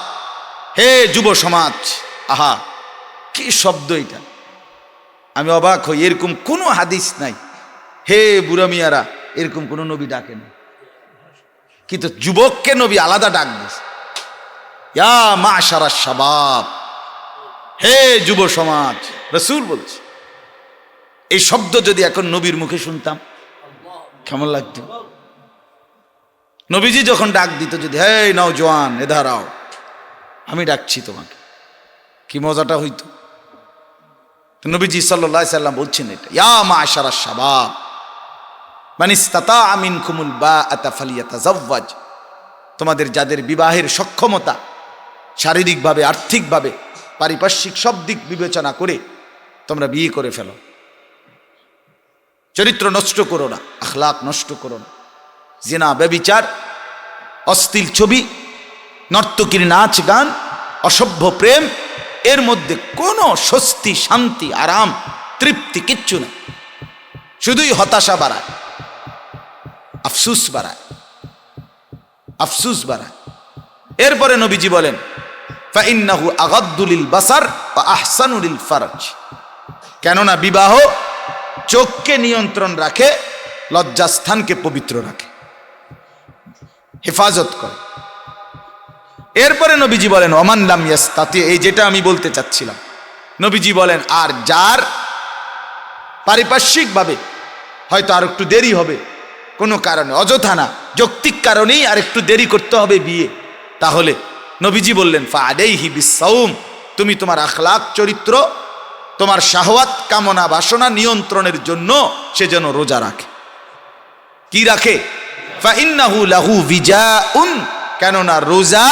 হে যুব সমাজ। আহা, কি শব্দ এটা! আমি অবাক হই, এরকম কোনো হাদিস নাই হে বুড়া মিয়ারা, এরকম কোনো নবী ডাকেন, কিন্তু যুবককে নবী আলাদা ডাক দিয়েছে, ইয়া মাশারাশ শাবাব, হে যুব সমাজ। রাসূল বলছে, এই শব্দ যদি এখন নবীর মুখে শুনতাম কেমন লাগতো? নবীজি যখন ডাক দিত, যদি হে নওজোয়ান এধার আও, আমি ডাকছি তোমাকে, কি মজাটা হইতো। নবীজি সাল্লাল্লাহু আলাইহি সাল্লাম বলছেন এটা, ইয়া মাশারাশ শাবাব মান ইসতাতা মিনকুমুল বাআতা ফালিয়াতাযাওয়াজ, তোমাদের যাদের বিবাহের সক্ষমতা, শারীরিকভাবে, আর্থিকভাবে, পারিপার্শ্বিক সব দিক বিবেচনা করে তোমরা বিয়ে করে ফেলো। চরিত্র নষ্ট করো না, আখলাক নষ্ট করো না। জিনা, ব্যভিচার, অশ্লীল ছবি, নর্তকীর নাচ গান, অসভ্য প্রেম, এর মধ্যে কোনো স্বস্তি, শান্তি, আরাম, তৃপ্তি কিচ্ছু না, শুধুই হতাশা বাড়ায়, আফসুস বাড়ায়, আফসুস বাড়ায়। এরপরে নবীজি বলেন, ফাইন্নাহু আগাদ্দু লিল বাসার ওয়া আহসানু লিল ফারজ, কেননা বিবাহ চোখকে নিয়ন্ত্রণ রাখে, লজ্জাস্থানকে পবিত্র রাখে, হেফাজত করে। এরপরে নবীজি বলেন, ওমান লাম ইয়াস্তাতি, এই যেটা আমি বলতে চাচ্ছিলাম, নবীজি বলেন, আর যার পারিপার্শ্বিকভাবে হয়তো আর একটু দেরি হবে, কোনো কারণে, অযথা না, যৌক্তিক কারণেই আর একটু দেরি করতে হবে বিয়ে, তাহলে নবীজি বললেন, ফাআলাইহি বিসসাওম, তুমি তোমার আখলাক, চরিত্র, তোমার শাহওয়াত, কামনা, বাসনা নিয়ন্ত্রণের জন্য সে যেন রোজা রাখে। কি রাখে? ফাইন্নাহু লাহু বিজাউন, কেননা রোজা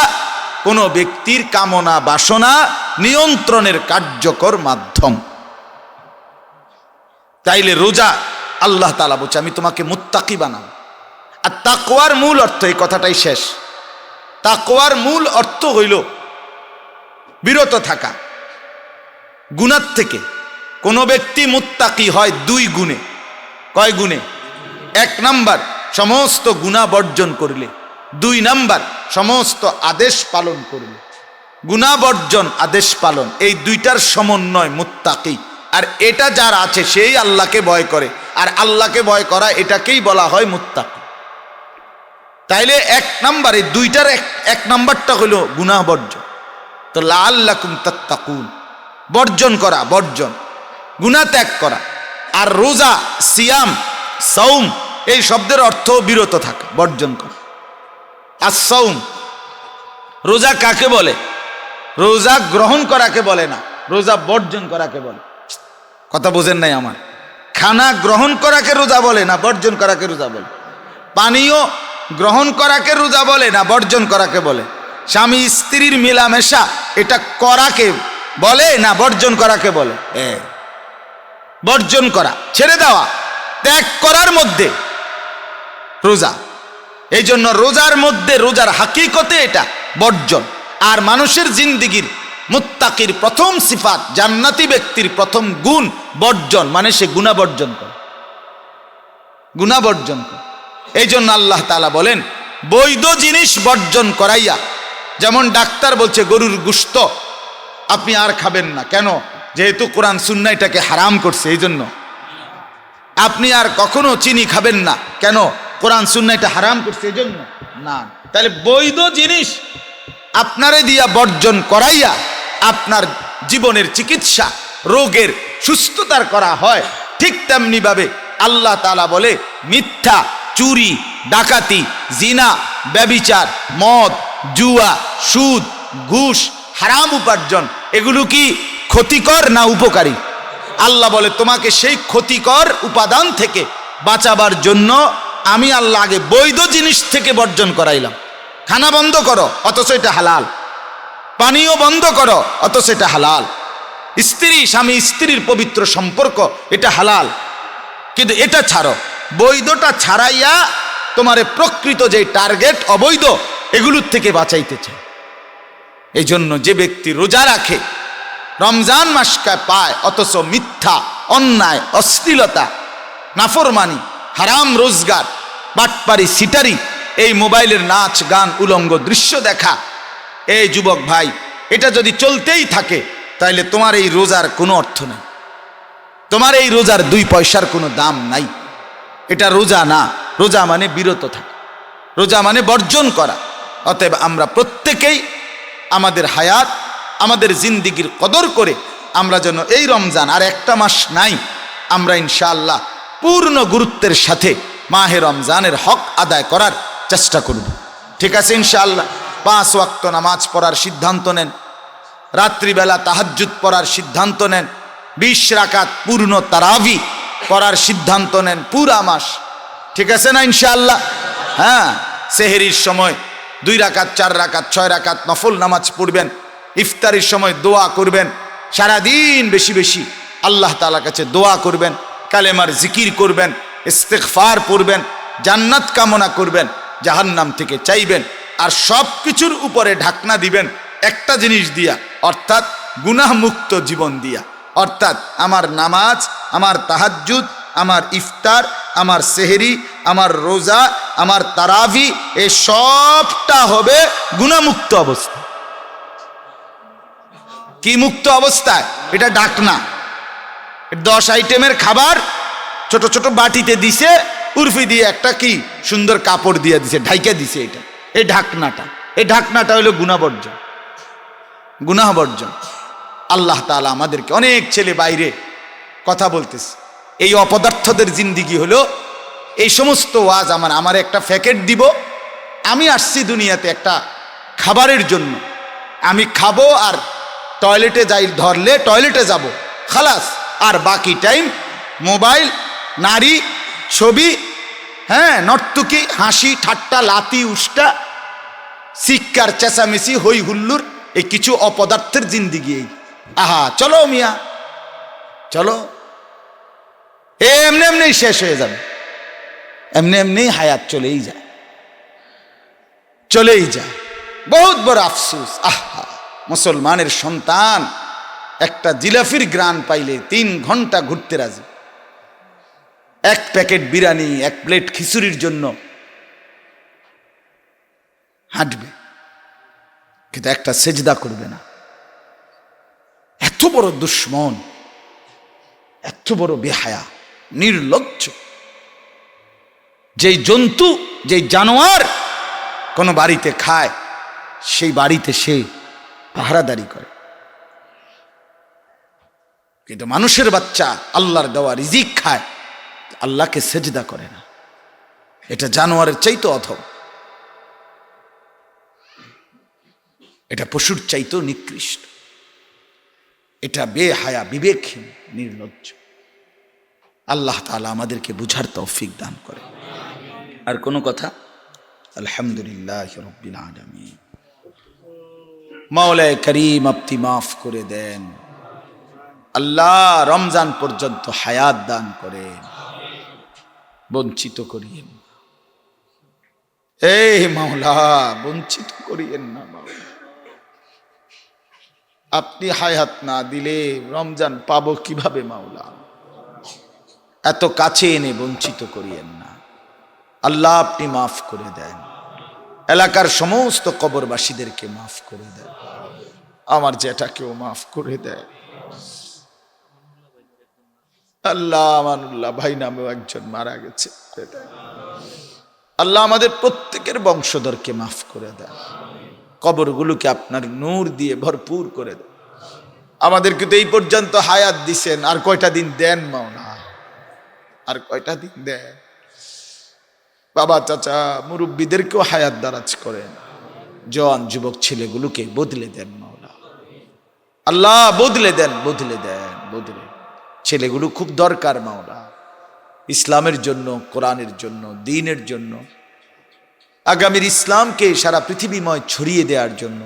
কোনো ব্যক্তির কামনা বাসনা নিয়ন্ত্রণের কার্যকর মাধ্যম। তাইলে রোজা, আল্লাহ তাআলা বলছে, আমি তোমাকে মুত্তাকি বানাবো। আর তাকওয়ার মূল অর্থ, এই কথাটাই শেষ, তাকওয়ার মূল অর্থ হইল বিরত থাকা গুনাহ থেকে। কোন ব্যক্তি মুত্তাকি হয় দুই গুণে। কয় গুণে? এক নাম্বার, সমস্ত গুনাহ বর্জন করলে। দুই নাম্বার, সমস্ত আদেশ পালন করলে। গুনাহ বর্জন, আদেশ পালন, এই দুইটার সমন্বয় মুত্তাকি। আর এটা যার আছে সেই আল্লাহকে ভয় করে, আর আল্লাহকে ভয় করা, এটাকেই বলা হয় মুত্তাকি। তাইলে এক নাম্বার, এই দুইটার এক নাম্বারটা হলো গুনাহ বর্জন। তো লাআল্লাকুম তাত্তাকুন, বর্জন করা, বর্জন, গুনাহ ত্যাগ করা। আর রোজা, সিয়াম, সাওম, এই শব্দের অর্থ বিরত থাকা, বর্জন করা। আর সাওম, রোজা কাকে বলে? রোজা গ্রহণ করাকে বলে না, রোজা বর্জন করাকে বলে। কথা বোঝেন নাই আমার? খানা গ্রহণ করাকে রোজা বলে না, বর্জন করাকে রোজা বলে। পানীয় গ্রহণ করাকে রোজা বলে না, বর্জন করাকে বলে। স্বামী স্ত্রীর মেলামেশা, এটা করাকে বলে না, বর্জন করাকে বলে। বর্জন করা, ছেড়ে দেওয়া, ত্যাগ করার মধ্যে রোজা। এই জন্য রোজার মধ্যে, রোজার হাকিকতে এটা বর্জন। আর মানুষের জিন্দিগির মুত্তাকির প্রথম সিফাত, জান্নাতি ব্যক্তির প্রথম গুণ বর্জন, মানে সে গুনাহ বর্জন করে, গুনাহ বর্জন করে। এই জন্য আল্লাহ তাআলা বলেন, বৈধ জিনিস বর্জন করাইয়া, যেমন ডাক্তার বলছে গরুর গোশত আপনি আর খাবেন না, কেন? যেহেতু কোরআন সুন্নাহ এটাকে হারাম করছে, এই জন্য। আপনি আর কখনো চিনি খাবেন না, কেন? কোরআন সুন্নাহ এটা হারাম করছে, এই জন্য না। তাহলে বৈধ জিনিস আপনারে দিয়া বর্জন করাইয়া আপনার জীবনের চিকিৎসা, রোগের সুস্থতার করা হয়। ঠিক তেমনি ভাবে আল্লাহ তাআলা বলে, মিথ্যা, চুরি, ডাকাতি, জিনা, ব্যভিচার, মদ, জুয়া, সুদ, ঘুষ, হারাম উপার্জন, এগুলো কি ক্ষতিকর না উপকারী? আল্লাহ বলে, তোমাকে সেই ক্ষতিকর উপাদান থেকে বাঁচাবার জন্য আমি আল্লাহ আগে বৈধ জিনিস থেকে বর্জন করাইলাম। খানা বন্ধ করো, অথচ এটা হালাল। পানীয় বন্ধ করো, অথচ এটা হালাল। স্ত্রী, স্বামী স্ত্রীর পবিত্র সম্পর্ক, এটা হালাল, কিন্তু এটা ছাড়ো। বৈধটা ছাড়াইয়া তোমারে প্রকৃত যে টার্গেট অবৈধ এগুলোর থেকে বাঁচাইতে চায়। এই জন্য যে ব্যক্তি রোজা রাখে, রমজান মাসকে পায়, অথচ মিথ্যা, অন্যায়, অশ্লীলতা, নাফরমানি, হারাম রোজগার, বাটপারি, সিটারি, এই মোবাইলের নাচ গান, উলঙ্গ দৃশ্য দেখা, এই যুবক ভাই, এটা যদি চলতেই থাকে তাহলে তোমার এই রোজার কোনো অর্থ নেই, তোমার এই রোজার 2 পয়সার কোনো দাম নাই। এটা রোজা না, রোজা মানে বিরত থাকা, রোজা মানে বর্জন করা। অতএব আমরা প্রত্যেকেই আমাদের হায়াত, আমাদের জিন্দিগির কদর করে আমরা যেন এই রমজান, আর একটা মাস নাই, আমরা ইনশাআল্লাহ পূর্ণ গুরুত্বের সাথে মাহে রমজানের হক আদায় করার চেষ্টা করব। ঠিক আছে ইনশাআল্লাহ। 5 ওয়াক্ত নামাজ পড়ার সিদ্ধান্ত নেন, রাত্রিবেলা তাহাজ্জুদ পড়ার সিদ্ধান্ত নেন, 20 রাকাত পূর্ণ তারাবি পড়ার সিদ্ধান্ত নেন পুরা মাস। ঠিক আছে না ইনশাআল্লাহ? হ্যাঁ, সেহরির সময় 2 রাকাত, 4 রাকাত, 6 রাকাত নফল নামাজ পড়বেন, ইফতারির সময় দোয়া করবেন, সারাদিন বেশি বেশি আল্লাহ তাআলার কাছে দোয়া করবেন, কালেমার জিকির করবেন, ইস্তিগফার পড়বেন, জান্নাত কামনা করবেন, জাহান্নাম থেকে চাইবেন, আর সব কিছুর উপরে ঢাকনা দিবেন একটা জিনিস দিয়া, অর্থাৎ গুনাহমুক্ত জীবন দিয়া। অর্থাৎ আমার নামাজ, আমার তাহাজ্জুদ, আমার ইফতার, আমার সেহরি, আমার রোজা, আমার তারাবি, এই সবটা হবে গুনাহমুক্ত অবস্থা। কি মুক্ত অবস্থায়? এটা ঢাকনা, 10 আইটেমের খাবার ছোট ছোট বাটিতে দিছে, উর্ফি দিয়ে একটা কি সুন্দর কাপড় দিয়ে দিছে, ঢাইকা দিছে। এটা এই ঢাকনাটা হলো গুনাহবর্জন, গুনাহবর্জন। আল্লাহ তাআলা আমাদেরকে, অনেক ছেলে বাইরে কথা বলতেছে, এই অপদার্থদের জিন্দিগি হলো এই সমস্ত ওয়াজ। আমার একটা প্যাকেট দিব, আমি আসছি দুনিয়াতে একটা খাবারের জন্য, আমি খাবো আর টয়লেটে যাই, ধরলে টয়লেটে যাব, খালাস। আর বাকি টাইম মোবাইল, নারী, ছবি, হ্যাঁ, নর্তকী, হাসি ঠাট্টা, লাতি উষ্টা, চিৎকার চেঁচামেচি, হই হুল্লুর, এই কিছু অপদার্থের জিন্দিগি। আহা, চলো মিয়া, চলো, এমনি এমনি শেষ হয়ে যাবে, এমনি এমনি হায়াত চলেই যায়, চলেই যায়। বহুত বড় আফসোস। আহা, মুসলমানের সন্তান একটা জিলাফির গ্রান পাইলে 3 ঘন্টা ঘুরতে রাজি, 1 প্যাকেট বিরিয়ানি, 1 প্লেট খিচুড়ির জন্য হাঁটবে, কিন্তু একটা সেজদা করবে না। এত বড় দুশ্মন, এত বড় বেহায়া, নির্লজ্জ। যেই জন্তু, যেই জানোয়ার কোনো বাড়িতে খায়, সেই বাড়িতে সে পাহারাদারি করে, কিন্তু মানুষের বাচ্চা আল্লাহর দেওয়া রিজিক খায়, আল্লাহকে সেজদা করে না। এটা জানোয়ারের চাইতো অধম, এটা পশুর চাইতো নিকৃষ্ট, এটা বেহায়া, বিবেকহীন, নির্লজ্জ। আল্লাহ তাআলা আমাদেরকে বুঝার তৌফিক দান করে। আর কোনো কথা? আলহামদুলিল্লাহ রাব্বিল আলামিন। মাওলায়ে করিম আপনি মাফ করে দেন আল্লাহ, রমজান পর্যন্ত হায়াত দান করেন, বঞ্চিত করিয়েন। এই মাওলা, বঞ্চিত করিয়েন না মাওলা। আপনি হায়াত না দিলে রমজান পাবো কিভাবে মাওলা? এত কাছে এনে বঞ্চিত করিয়েন না আল্লাহ, আপনি মাফ করে দেন। এলাকার সমস্ত কবরবাসীদেরকে মাফ করে দেন, আমার জ্যাঠাকেও মাফ করে দেন আল্লাহ। আমানুল্লাহ ভাই নামেও একজন মারা গেছে, আল্লাহ আমাদের প্রত্যেকের বংশধরকে মাফ করে দেন, কবরগুলোকে আপনার নূর দিয়ে ভরপুর করে দেন। আমাদেরকে তো এই পর্যন্ত হায়াত দিছেন, আর কয়টা দিন দেন মাওলা, আর কয়টা দিন দেন। বাবা, চাচা, মুরব্বীদেরকেও হায়াত দারাজ করেন, জওয়ান যুবক ছেলেগুলোকে বদলে দেন মাওলা। আল্লাহ বদলে দেন, বদলে দেন, বদলে। ছেলেগুলো খুব দরকার মাওলা, ইসলামের জন্য, কোরআনের জন্য, দ্বীনের জন্য, আগামীর ইসলামকে সারা পৃথিবীময় ছড়িয়ে দেওয়ার জন্য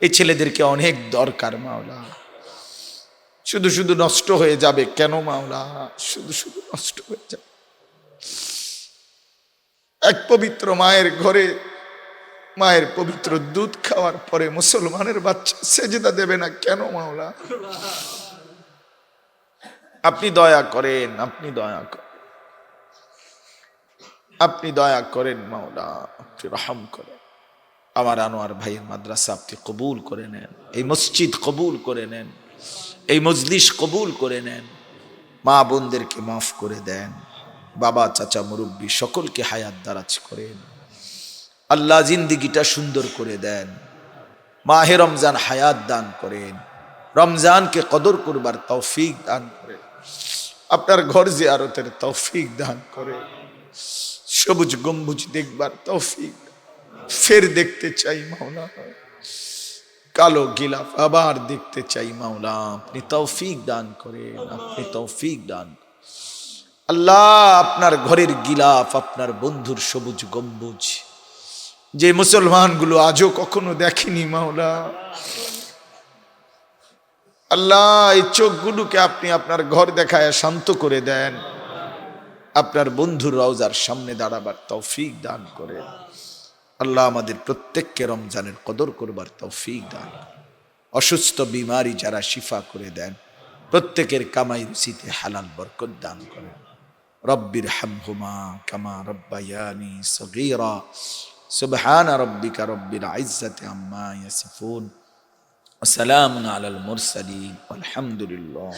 এই ছেলেদেরকে অনেক দরকার মাওলা। শুধু শুধু নষ্ট হয়ে যাবে কেন মাওলা? শুধু শুধু নষ্ট হয়ে যাবে, এক পবিত্র মায়ের ঘরে মায়ের পবিত্র দুধ খাওয়ার পরে মুসলমানের বাচ্চা সেজদা দেবে না কেন মাওলা? আপনি দয়া করেন, আপনি দয়া করেন, আপনি দয়া করেন মাওলা, আপনি রহম করেন। আমার আনোয়ার ভাইয়ের মাদ্রাসা আপনি কবুল করে নেন, এই মসজিদ কবুল করে নেন, এই মজলিস কবুল করে নেন। মা বোনদেরকে মাফ করে দেন, বাবা চাচা মুরব্বী সকলকে হায়াত দারাজ করেন। আল্লাহ জিন্দিগিটা সুন্দর করে দেন। মাহে রমজান হায়াত দান করেন, রমজানকে কদর করবার তৌফিক দান করেন, আপনার ঘর জিয়ারতের তৌফিক দান করেন, সবুজ গম্বুজ দেখবার তৌফিক ফের দেখতে চাই মাওলা, কালো গিলাফ আবার দেখতে চাই মাওলা, আপনি তৌফিক দান করেন, আপনি তৌফিক দান করেন। আল্লাহ আপনার ঘরের গিলাফ, আপনার বন্ধুর সবুজ গম্বুজ যে মুসলমানগুলো আজও কখনো দেখেনি মাওলা, আল্লাহ এই চোখগুলোকে আপনি আপনার ঘর দেখায় শান্ত করে দেন, আপনার বন্ধুর রওজার সামনে দাঁড়াবার তৌফিক দান করেন। আল্লাহ আমাদের প্রত্যেককে রমজানের কদর করবার তৌফিক দান করেন। অসুস্থ বিমারি যারা শিফা করে দেন, প্রত্যেকের কামাই রুচিতে হালাল বরকত দান করেন। রব্বির হামহুমা কামা রব্বায়ানি সগীরা। সুবহানা রাব্বিকা রব্বিল ইজ্জাতি আম্মা ইয়াসিফুন ওয়া সালামুন আলাল মুরসালিন ওয়ালহামদুলিল্লাহ।